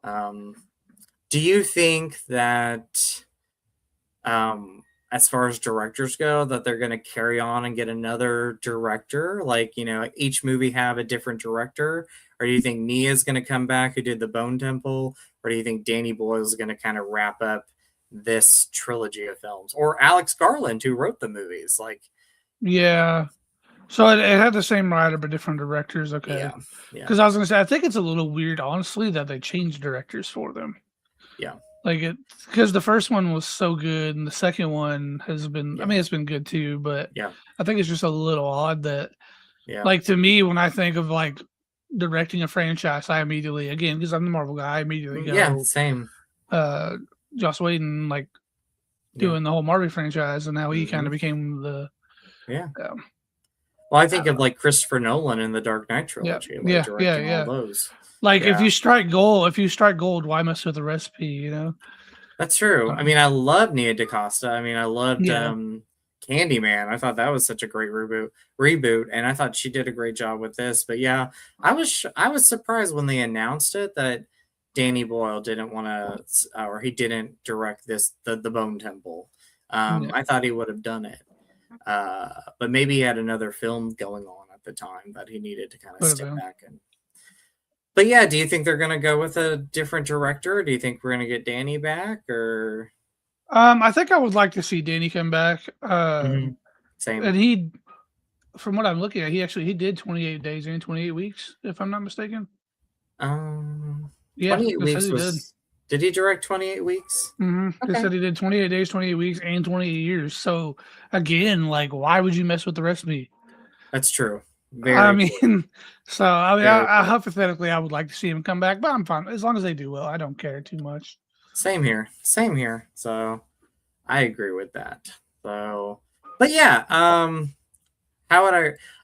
Do you think that, as far as directors go, that they're going to carry on and get another director? Like, each movie have a different director? Or do you think Nia's going to come back, who did the Bone Temple? Or do you think Danny Boyle is going to kind of wrap up this trilogy of films? Or Alex Garland, who wrote the movies? Like,
yeah. So it had the same writer but different directors. Okay.
Yeah.
Because I was going to say, I think it's a little weird, honestly, that they changed directors for them.
Yeah.
Like, because the first one was so good, and the second one has been, I mean, it's been good too, but I think it's just a little odd that, like, to me, when I think of like directing a franchise, I immediately, again, because I'm the Marvel guy, I immediately go,
same.
Joss Whedon, like, doing the whole Marvel franchise, and now he kind of became the
well, I think of like Christopher Nolan in the Dark Knight trilogy, directing all those.
Like, if you strike gold, why mess with the recipe?
That's true. I mean, I love Nia DaCosta. I mean, I loved Candyman. I thought that was such a great reboot, and I thought she did a great job with this. But yeah, I was surprised when they announced it that Danny Boyle didn't want to, or he didn't direct the Bone Temple. I thought he would have done it, but maybe he had another film going on at the time that he needed to kind of step back and. But yeah, do you think they're going to go with a different director? Do you think we're going to get Danny back, or?
I think I would like to see Danny come back.
Same.
And from what I'm looking at, he did 28 days and 28 weeks, if I'm not mistaken.
28 weeks did he direct 28 weeks?
He said he did 28 days, 28 weeks, and 28 years. So again, like, why would you mess with the recipe?
That's true.
I hypothetically, I would like to see him come back, but I'm fine as long as they do well. I don't care too much.
Same here. So I agree with that. So, but yeah,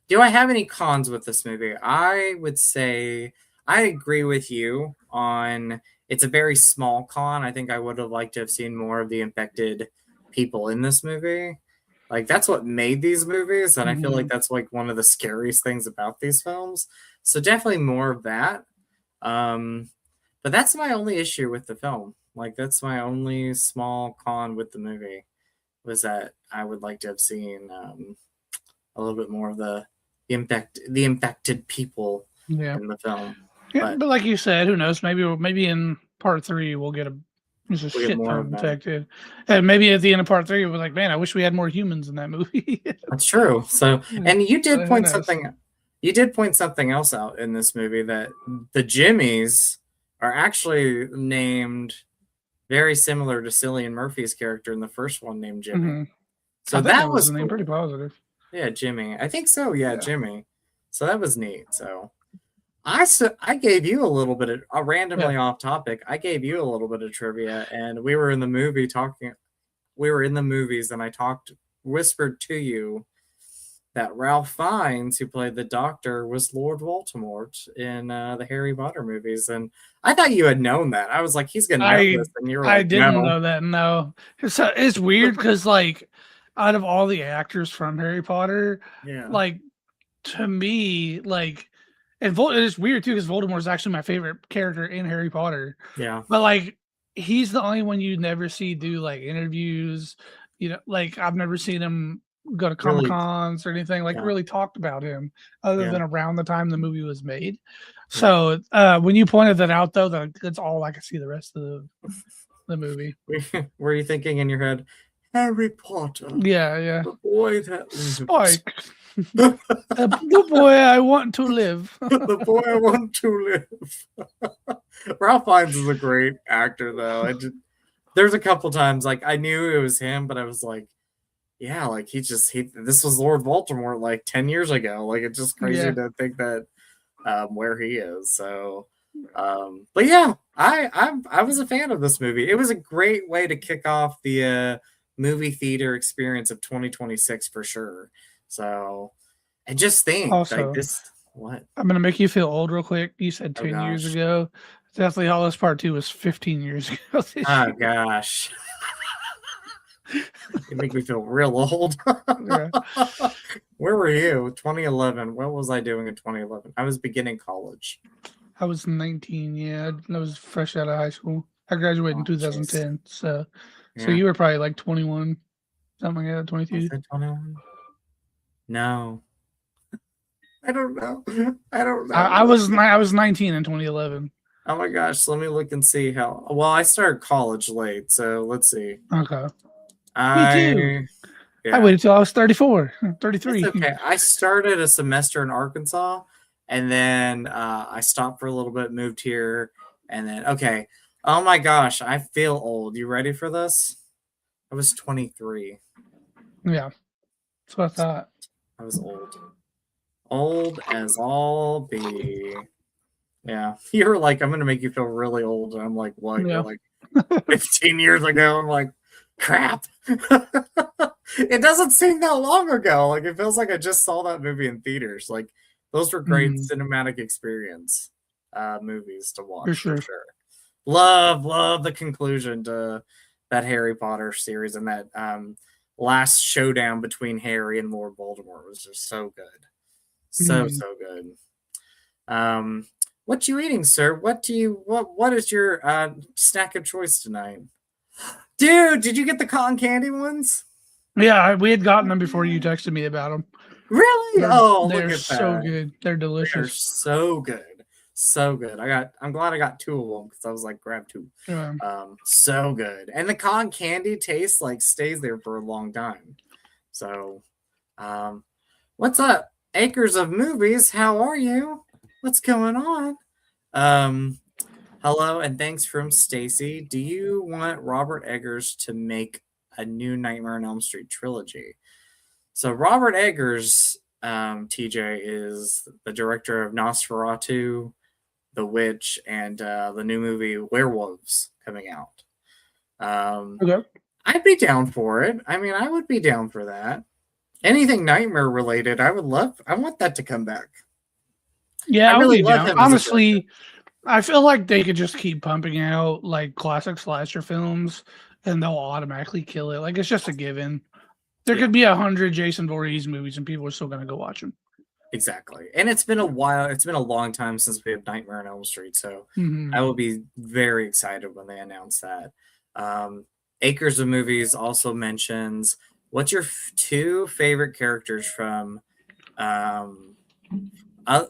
do I have any cons with this movie? I would say I agree with you on it's a very small con. I think I would have liked to have seen more of the infected people in this movie. Like, that's what made these movies, and I feel like that's like one of the scariest things about these films. So definitely more of that. But that's my only issue with the film. Like, that's my only small con with the movie, was that I would like to have seen a little bit more of the infected people in the film.
Yeah, but like you said, who knows? Maybe in part 3 we'll get there's a shit ton infected. And maybe at the end of part 3, we're like, man, I wish we had more humans in that movie.
That's true. So, and you did point something else out in this movie, that the Jimmies are actually named very similar to Cillian Murphy's character in the first one, named Jimmy.
So that was cool. Pretty positive.
Yeah, Jimmy. I think so. Yeah, Jimmy. So that was neat. So I gave you a little bit of randomly off topic. I gave you a little bit of trivia, and we were in the movie talking. We were in the movies, and I whispered to you that Ralph Fiennes, who played the Doctor, was Lord Voldemort in the Harry Potter movies, and I thought you had known that. I was like, he's gonna know this, and you were like,
I didn't know that. No, it's weird because, like, out of all the actors from Harry Potter, like, to me, like. And it's weird too, because Voldemort is actually my favorite character in Harry Potter.
Yeah.
But like, he's the only one you never see do like interviews. Like, I've never seen him go to Comic Cons or anything. Like, really talked about him other than around the time the movie was made. So when you pointed that out, though, that's all I could see the rest of the movie.
Were you thinking in your head, Harry Potter?
Yeah.
The boy that
Spike. The boy I want to live.
The boy I want to live. Ralph Fiennes is a great actor, though. There's a couple times, like, I knew it was him, but I was like, yeah, like this was Lord Voldemort like 10 years ago. Like it's just crazy
Yeah.
to think that where he is. So but yeah, I was a fan of this movie. It was a great way to kick off the movie theater experience of 2026 for sure. So and just think like
Also,
this what?
I'm gonna make you feel old real quick. You said
Oh
10 years
gosh.
ago. Deathly Hallows Part 2 was 15 years ago this
Oh
year.
gosh. You make me feel real old.
Yeah.
Where were you? 2011. What was I doing in 2011? I was beginning college.
I was 19, yeah. I was fresh out of high school. I graduated in
Oh, jeez.
2010. So
Yeah.
you were probably like 21, something like that,
Was
22.
it 21? No. I don't know. I don't
I
know.
was I was 19 in 2011.
Oh my gosh. Let me look and see how. Well, I started college late. So let's see.
Okay. Me too.
I,
I
yeah.
waited till I was 34,
It's
33.
okay. I started a semester in Arkansas and then I stopped for a little bit, moved here, and then, okay. Oh my gosh. I feel old. You ready for this? I was 23.
Yeah. That's what I thought.
I was old. Old as all be. Yeah. You're like, I'm going to make you feel really old. And I'm like, what? You're
Yeah.
like 15 years ago. I'm like, crap. It doesn't seem that long ago. Like, it feels like I just saw that movie in theaters. Like, those were great
Mhm.
cinematic experience movies to
For
watch for
sure.
sure. Love the conclusion to that Harry Potter series and that last showdown between Harry and Lord Voldemort was just so good.
Mhm.
So good. Um, what you eating, sir? What is your snack of choice tonight? Dude, did you get the cotton candy ones?
Yeah, we had gotten them before you texted me about them.
Really?
They're
Oh, look
they're
at
so
that.
good. They're
They are
delicious.
so good. So good. I'm glad I got two of them because I was like, grab two.
Um,
So good. And the cotton candy taste like stays there for a long time. So um what's up? Acres of movies, how are you? What's going on? Um Hello and thanks from Stacy. Do you want Robert Eggers to make a new Nightmare on Elm Street trilogy? So Robert Eggers, TJ, is the director of Nosferatu, The Witch, and the new movie Werewolves coming out.
okay.
I'd be down for it. I mean, I would be down for that. Anything nightmare related, I would love. I want that to come back. I
Yeah, I would
really
be
love
down.
him as a director.
Honestly, I feel like they could just keep pumping out like classic slasher films and they'll automatically kill it. Like it's just a given. There
Yeah.
could be 100 Jason Voorhees movies and people are still gonna go watch them.
Exactly. And it's been a while. It's been a long time since we have Nightmare on Elm Street. So
Mhm.
I will be very excited when they announce that. Acres of Movies also mentions what's your two favorite characters from.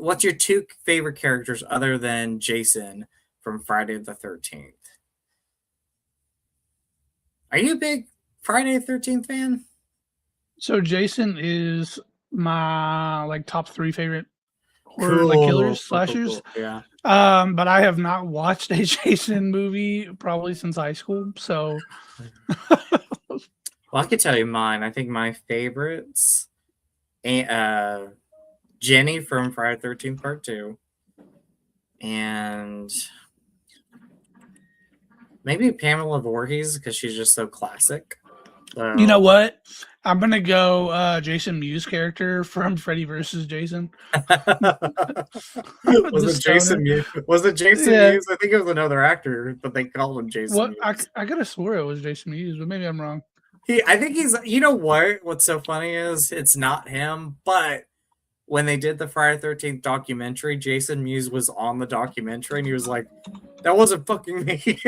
What's your two favorite characters other than Jason from Friday the 13th? Are you a big Friday the 13th fan?
So Jason is my like top 3 favorite horror like killers, slashers.
Cool. Yeah.
But I have not watched a Jason movie probably since high school. So
Well, I could tell you mine. I think my favorites, Jenny from Friday the 13th Part 2, and maybe Pamela Voorhees because she's just so classic.
you know
So,
what? I'm gonna go Jason Mewes character from Freddy versus Jason.
was
The
it Jason
stoner.
Mewes? Was it Jason
Yeah.
Mewes? I think it was another actor, but they called him Jason
What
Mewes.
I could have swore it was Jason Mewes, but maybe I'm wrong.
I think he's. You know what? What's so funny is it's not him, but when they did the Friday 13th documentary, Jason Mewes was on the documentary and he was like, that wasn't fucking me.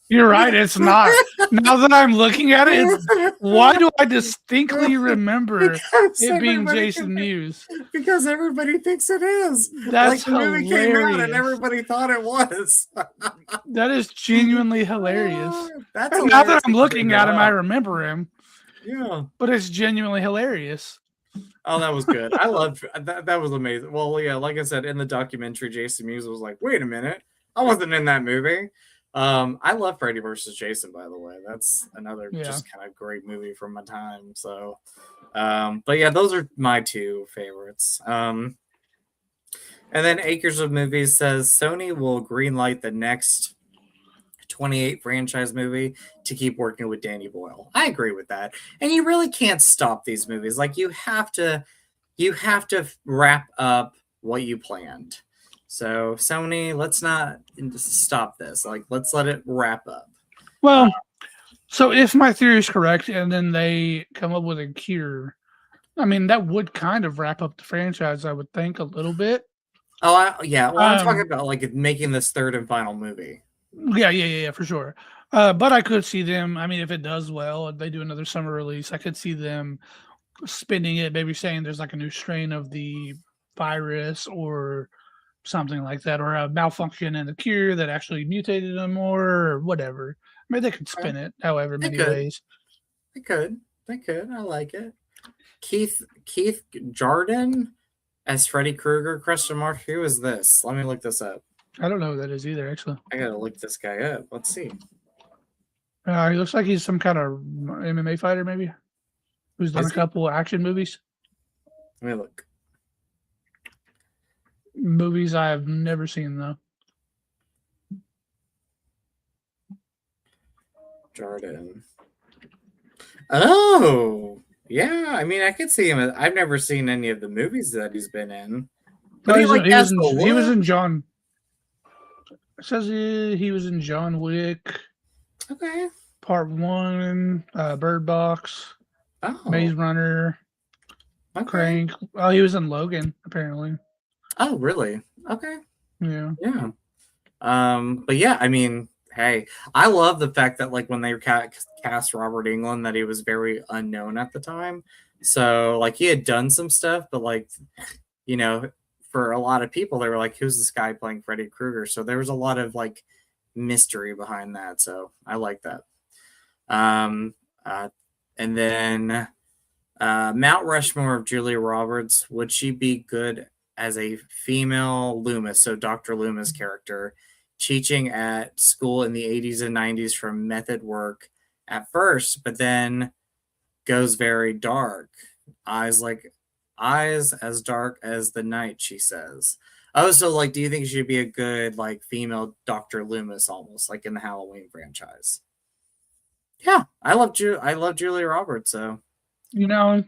You're right, it's not. Now that I'm looking at it, why do I distinctly remember it being Jason Mewes?
Because everybody thinks it is. Like
That's
the movie came out and
hilarious.
everybody thought it was.
That is genuinely hilarious.
That's
And now that
hilarious
I'm
that you bring
looking
that
at him, I
up.
remember him,
Yeah.
but it's genuinely hilarious.
Oh, that was good. I loved that. That was amazing. Well, yeah, like I said in the documentary, Jason Mewes was like, "Wait a minute, I wasn't in that movie." I love Freddy versus Jason, by the way. That's another
Yeah.
just kind of great movie from my time. So, but yeah, those are my two favorites. And then Acres of Movies says Sony will greenlight the next 28 franchise movie to keep working with Danny Boyle. I agree with that. And you really can't stop these movies. Like you have to wrap up what you planned. So Sony, let's not stop this. Like let's let it wrap up.
Well, so if my theory is correct, and then they come up with a cure, I mean that would kind of wrap up the franchise, I would think, a little bit.
Yeah. Well, I'm talking about like making this third and final movie.
Yeah, for sure. But I could see them. I mean, if it does well, and they do another summer release, I could see them spinning it, maybe saying there's like a new strain of the virus or something like that, or a malfunction in the cure that actually mutated them more, or whatever. Maybe they could spin it however many ways.
They could. I like it. Keith Jarden as Freddy Krueger? Question mark. Who is this? Let me look this up.
I don't know who that is either, actually.
I gotta look this guy up. Let's see.
He looks like he's some kind of MMA fighter, maybe, who's done a couple action movies.
Let me look.
Movies I have never seen, though.
Jordan. Oh, yeah. I mean, I could see him. I've never seen any of the movies that he's been in.
But he was in John. It says he was in John Wick.
Okay.
Part 1, Bird Box, Maze Runner, Crank. Oh, he was in Logan, apparently.
Oh, really? Okay.
Yeah.
But yeah, I mean, hey, I love the fact that like when they cast Robert Englund, that he was very unknown at the time. So like he had done some stuff, but like, you know, for a lot of people, they were like, "Who's this guy playing Freddy Krueger?" So there was a lot of like mystery behind that. So I like that. And then Mount Rushmore of Julia Roberts. Would she be good as a female Loomis? So Dr. Loomis character teaching at school in the 80s and 90s from method work at first, but then goes very dark. Eyes as dark as the night, she says. Oh, so like, do you think she'd be a good like female Dr. Loomis, almost like in the Halloween franchise? Yeah, I love Julia Roberts. So,
you know,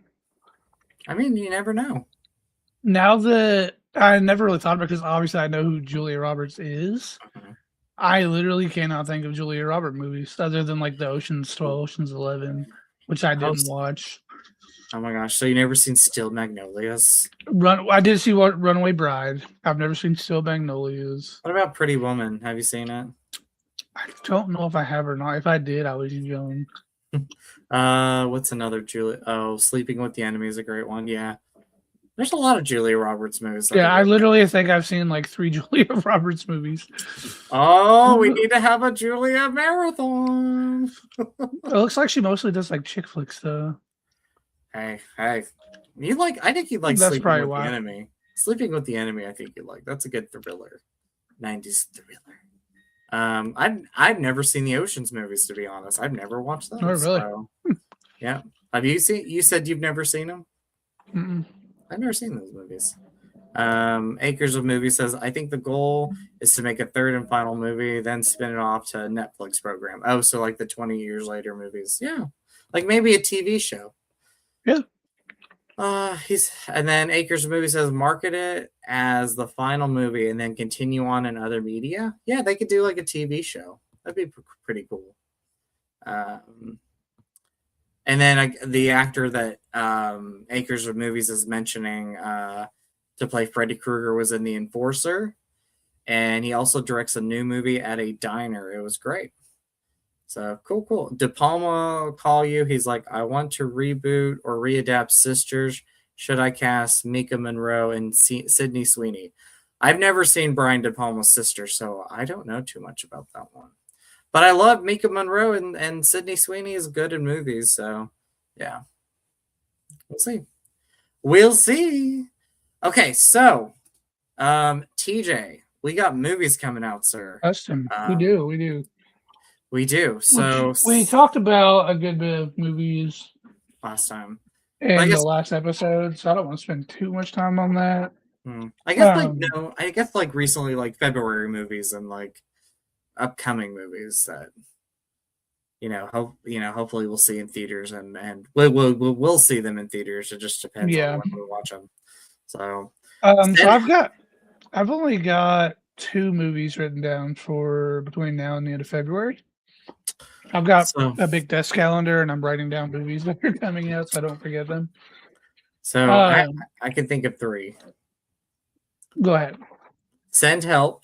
I mean, you never know.
Now that I never really thought about it, because obviously I know who Julia Roberts is. I literally cannot think of Julia Roberts movies other than like the Ocean's 12, Ocean's 11, which I didn't watch.
Oh my gosh! So you never seen Still Magnolias?
I did see Runaway Bride. I've never seen Still Magnolias.
What about Pretty Woman? Have you seen it?
I don't know if I have or not. If I did, I was young.
What's another Julia? Oh, Sleeping with the Enemy is a great one. Yeah, there's a lot of Julia Roberts movies.
Yeah, I literally think I've seen like 3 Julia Roberts movies.
Oh, we need to have a Julia marathon.
It looks like she mostly does like chick flicks, though.
Hey, you like? I think you'd like
That's
Sleeping with the Enemy. Sleeping with the Enemy, I think you'd like. That's a good thriller, 90s thriller. I've never seen the Ocean's movies, to be honest. I've never watched them.
Oh, really?
So, yeah. Have you seen? You said you've never seen them.
Mm-mm.
I've never seen those movies. Acres of Movies says, I think the goal is to make a third and final movie, then spin it off to a Netflix program. Oh, so like the 20 years later movies. Yeah. Like maybe a TV show.
Yeah.
And then Acres of Movies says, market it as the final movie and then continue on in other media. Yeah, they could do like a TV show. That'd be pretty cool. And then the actor that Acres of Movies is mentioning to play Freddy Krueger was in The Enforcer. And he also directs a new movie at a diner. It was great. So cool. De Palma will call you. He's like, I want to reboot or readapt Sisters. Should I cast Mika Monroe and Sydney Sweeney? I've never seen Brian De Palma's sister, so I don't know too much about that one. But I love Mika Monroe, and Sydney Sweeney is good in movies. So yeah, we'll see. Okay, so TJ, we got movies coming out, sir.
Custom. We do.
We do.
Which
So
we talked about a good bit of movies
last time. But I
in the
guess
last episode, so I don't want to spend too much time on that.
I guess like
Um,
no, I guess like recently like February movies and like upcoming movies that hopefully we'll see in theaters and we'll see them in theaters. It just depends on
yeah.
when we watch them. So
So
Sen-
I've only got 2 movies written down for between now and the end of February. I've got
so
a big desk calendar, and I'm writing down movies that are coming out so I don't forget them.
so I can think of 3.
Go ahead.
Send Help,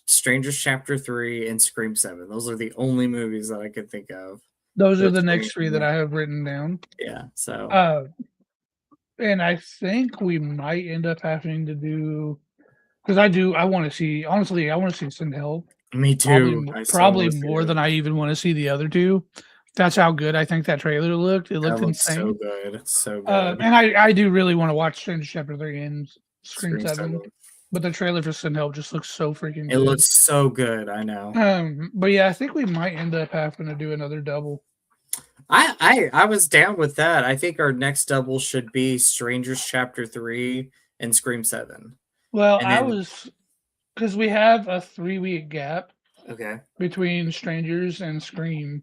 Strangers Chapter 3, and Scream 7. Those are the only movies that I could think of.
Those are the next 3 that I have written down.
Yeah. So
And I think we might end up having to do because I want to see honestly, I want to see Send Help.
me too.
Probably more than I even want to see the other 2. That's how good I think that trailer looked. It looked insane.
So good. So good.
And I do really want to watch Strange Chapter 3 and Scream 7.
7.
But the trailer for Send Help just looks so freaking good.
It looks so good, I know.
But yeah, I think we might end up having to do another double.
I was down with that. I think our next double should be Strangers Chapter 3 and Scream 7.
Well, I was because we have a 3-week gap between Strangers and Scream.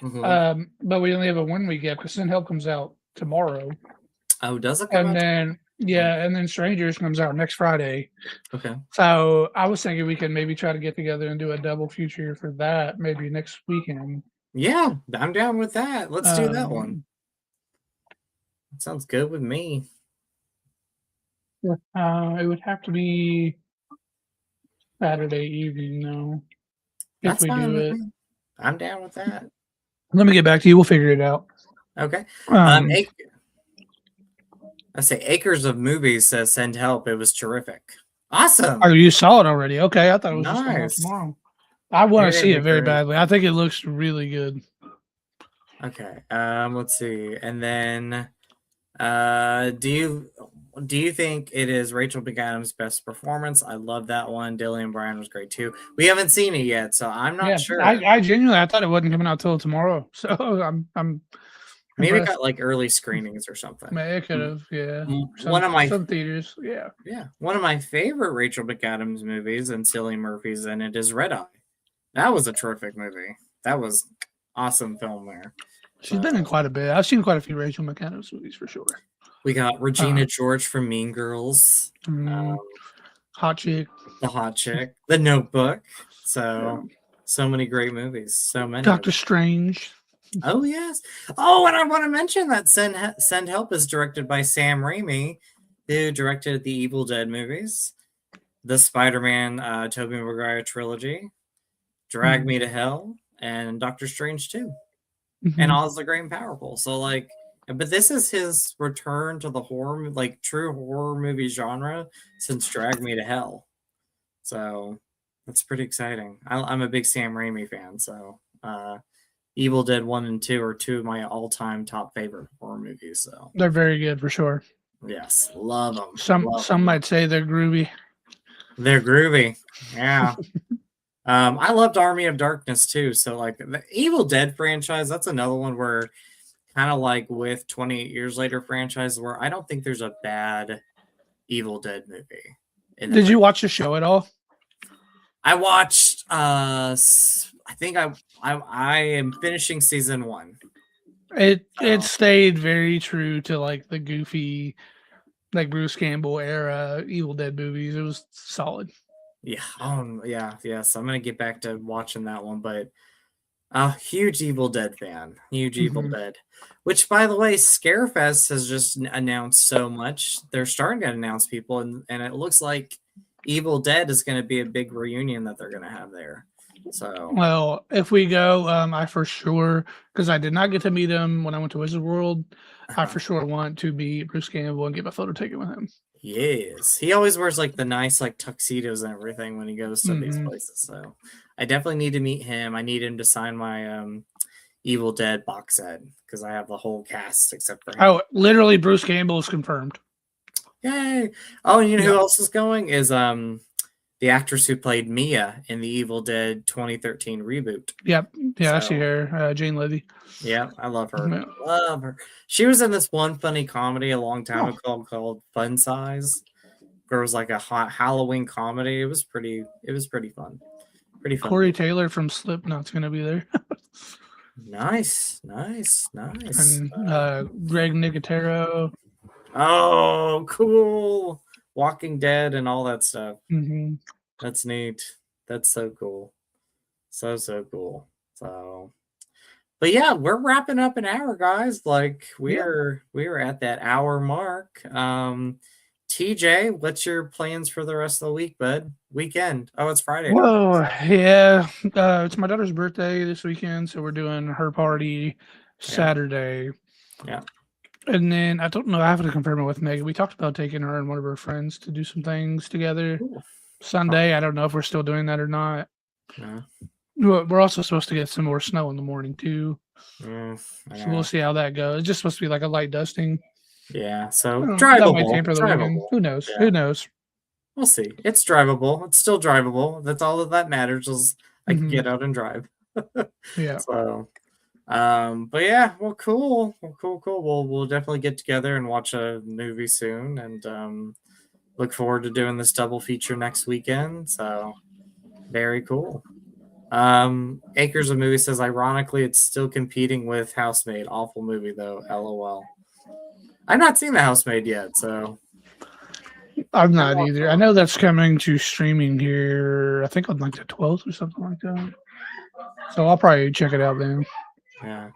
But we only have a 1-week gap because Send Help comes out tomorrow.
Oh, does it come
and
out?
then and then Strangers comes out next Friday.
Okay.
So I was thinking we could maybe try to get together and do a double feature for that maybe next weekend.
Yeah, I'm down with that. Let's do that one. That sounds good with me.
It would have to be Saturday evening, though.
That's fine with me. I'm down with that.
Let me get back to you. We'll figure it out.
Okay. I say Acres of Movies says Send Help. It was terrific. Awesome.
Oh, you saw it already? Okay, I thought it was just coming out
Nice.
tomorrow. I want to see it very
great.
badly. I think it looks really good.
Okay. Let's see. And then do you think it is Rachel McAdams' best performance? I love that one. Dillian Bryan was great too. We haven't seen it yet, so I'm not sure.
I genuinely thought it wasn't coming out till tomorrow. So I'm
maybe it got like early screenings or something.
Maybe it could have, yeah. Some theaters, yeah.
Yeah. One of my favorite Rachel McAdams movies, and Cillian Murphy's in it, is Red Eye. That was a terrific movie. That was awesome film there.
She's been in quite a bit. I've seen quite a few Rachel McAdams movies for sure.
We got Regina George from Mean Girls.
Hot Chick.
The Hot Chick. The Notebook. So many great movies. So many.
Doctor Strange.
Oh, yes. Oh, and I want to mention that Send Help is directed by Sam Raimi, who directed the Evil Dead movies, the Spider-Man Tobey Maguire trilogy, Drag Me to Hell, and Doctor Strange 2. And Oz the Great and Powerful. So but this is his return to the horror, true horror movie genre since Drag Me to Hell. So that's pretty exciting. I'm a big Sam Raimi fan. So Evil Dead 1 and 2 are 2 of my all-time top favorite horror movies. So
they're very good for sure.
Yes, love them.
Some might say they're groovy.
They're groovy. Yeah. I loved Army of Darkness too. So the Evil Dead franchise, that's another one where kind of like with 28 Years Later franchise where I don't think there's a bad Evil Dead movie.
Did you watch the show at all?
I watched I think I am finishing season 1.
It stayed very true to the goofy Bruce Campbell era Evil Dead movies. It was solid.
Yeah. Yes. I'm gonna get back to watching that one, but a huge Evil Dead fan. Evil Dead. Which, by the way, Scarefest has just announced so much. They're starting to announce people, and it looks like Evil Dead is going to be a big reunion that they're going to have there. So,
well, if we go, I for sure, because I did not get to meet him when I went to Wizard World, I for sure want to meet Bruce Campbell and get my photo taken with him.
Yes, he always wears the nice tuxedos and everything when he goes to these places. So I definitely need to meet him. I need him to sign my Evil Dead box set because I have the whole cast except for him.
Oh, literally, Bruce Campbell is confirmed.
Yay! Oh, and you know who else is going is the actress who played Mia in the Evil Dead 2013 reboot.
Yep. Yeah, I see
So,
her. Jane Levy.
yeah, I love her.
Yeah.
Love her. She was in this one funny comedy a long time
Oh,
ago called Fun Size. There was like a Halloween comedy. It was pretty fun. Pretty fun
Corey
movie.
Taylor from Slipknot's going to be there.
Nice.
And Greg Nicotero.
Oh, cool. Walking Dead and all that stuff.
Mm-hmm.
That's neat. That's so cool. So cool. So, but yeah, we're wrapping up an hour, guys. Like
Yeah.
we're at that hour mark. TJ, what's your plans for the rest of the week, bud? Weekend. Oh, it's Friday.
Whoa, yeah. It's my daughter's birthday this weekend, so we're doing her party Saturday.
Yeah.
And then I don't know, I have to confirm it with Megan. We talked about taking her and one of her friends to do some things together
Cool.
Sunday. I don't know if we're still doing that or not.
No.
We're also supposed to get some more snow in the morning too.
So
we'll see how that goes. It's just supposed to be like a light dusting.
Yeah, so
That might tamper the
drivable.
weekend. Who knows?
Yeah.
Who knows?
We'll see. It's drivable. It's still drivable. That's all that matters is I can get out and drive.
Yeah.
So, but yeah, well, cool. We'll definitely get together and watch a movie soon, and look forward to doing this double feature next weekend. So, very cool. Acres of Movie says, ironically, it's still competing with Housemaid. Awful movie though. LOL. I've not seen The Housemaid yet, so.
I'm not either. I know that's coming to streaming here, I think on like the 12th or something like that. So I'll probably check it out then.
Yeah.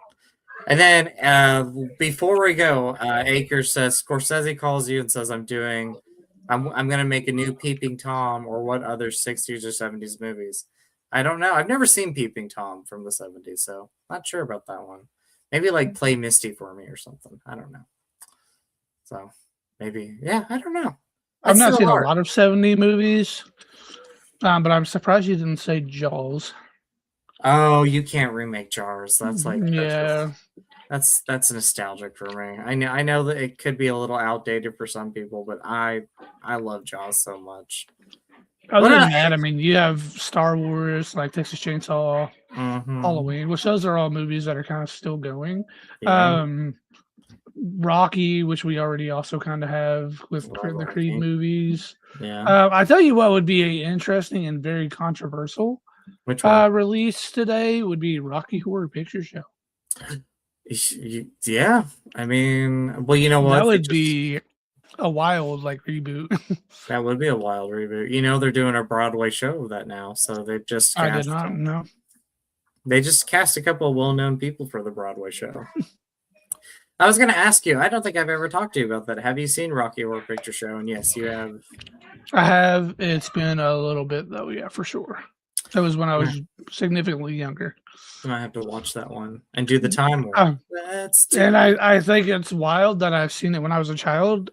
And then before we go, Akers says, Scorsese calls you and says, I'm going to make a new Peeping Tom, or what other 60s or 70s movies. I don't know. I've never seen Peeping Tom from the 70s, so not sure about that one. Maybe like play Misty for me or something. I don't know. So maybe, yeah, I don't know.
I've not seen a lot of 70 movies, but I'm surprised you didn't say Jaws.
Oh, you can't remake Jaws. That's like,
yeah,
that's nostalgic for me. I know that it could be a little outdated for some people, but I love Jaws so much.
Other than that, I mean, you have Star Wars, like Texas Chainsaw, Halloween, which those are all movies that are kind of still going.
Yeah.
Rocky, which we already also kind of have with the Creed movies.
Yeah.
I tell you what would be interesting and very controversial release today would be Rocky Horror Picture Show.
Yeah. I mean, well, you know what?
That would be a wild reboot.
That would be a wild reboot. You know, they're doing a Broadway show of that now, so they've just
I did not know.
They just cast a couple of well-known people for the Broadway show. I was going to ask you, I don't think I've ever talked to you about that. Have you seen Rocky Horror Picture Show? And yes, you have.
I have. It's been a little bit, though, yeah, for sure. That was when I was significantly younger.
And I have to watch that one and do the time warp.
And I think it's wild that I've seen it when I was a child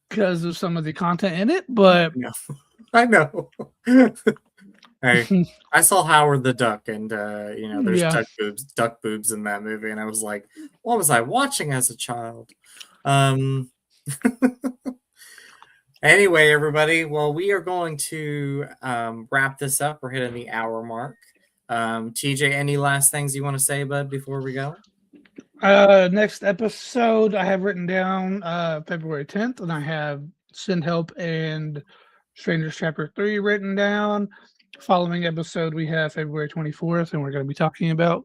because of some of the content in it, but...
I know. Hey, I saw Howard the Duck, and there's duck boobs in that movie, and I was like, what was I watching as a child? Anyway, everybody, well, we are going to wrap this up. We're hitting the hour mark. TJ, any last things you want to say, bud, before we go?
Next episode I have written down February 10th, and I have Send Help and Strangers Chapter 3 written down. Following episode, we have February 24th, and we're going to be talking about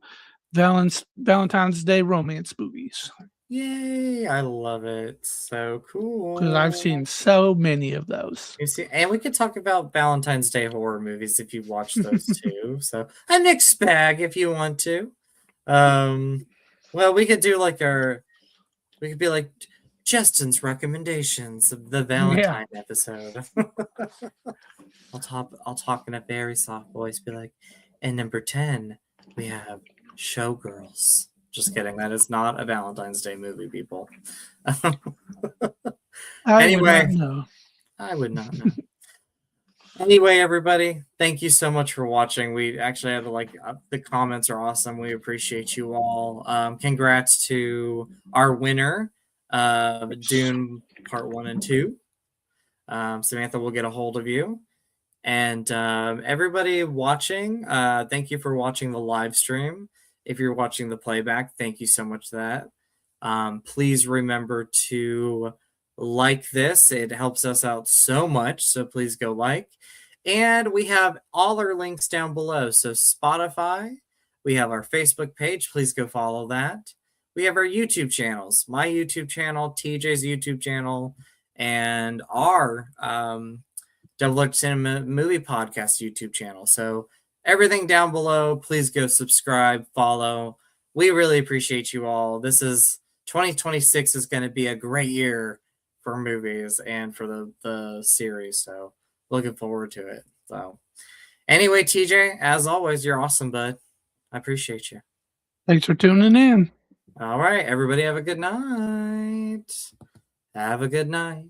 Valentine's Day romance movies.
Yay! I love it. So cool.
Because I've seen so many of those.
You see, and we could talk about Valentine's Day horror movies if you watch those too. So a mixed bag if you want to. Well, we could do we could be like Justin's recommendations of the Valentine episode. I'll talk in a very soft voice, be like, and number 10, we have Showgirls. Just kidding. That is not a Valentine's Day movie, people. Anyway, I would not know. Anyway, everybody, thank you so much for watching. We actually had the comments are awesome. We appreciate you all. Congrats to our winner, Dune Part 1 and 2. Samantha will get a hold of you. And everybody watching, thank you for watching the live stream. If you're watching the playback, thank you so much for that. Please remember to like this. It helps us out so much. So please go like. And we have all our links down below. So Spotify, we have our Facebook page. Please go follow that. We have our YouTube channels, my YouTube channel, TJ's YouTube channel, and our Double X Cinema Movie Podcast YouTube channel. So everything down below, please go subscribe, follow. We really appreciate you all. This is 2026 is going to be a great year for movies and for the series. So looking forward to it. So anyway, TJ, as always, you're awesome, bud. I appreciate you.
Thanks for tuning in.
All right, everybody have a good night. Have a good night.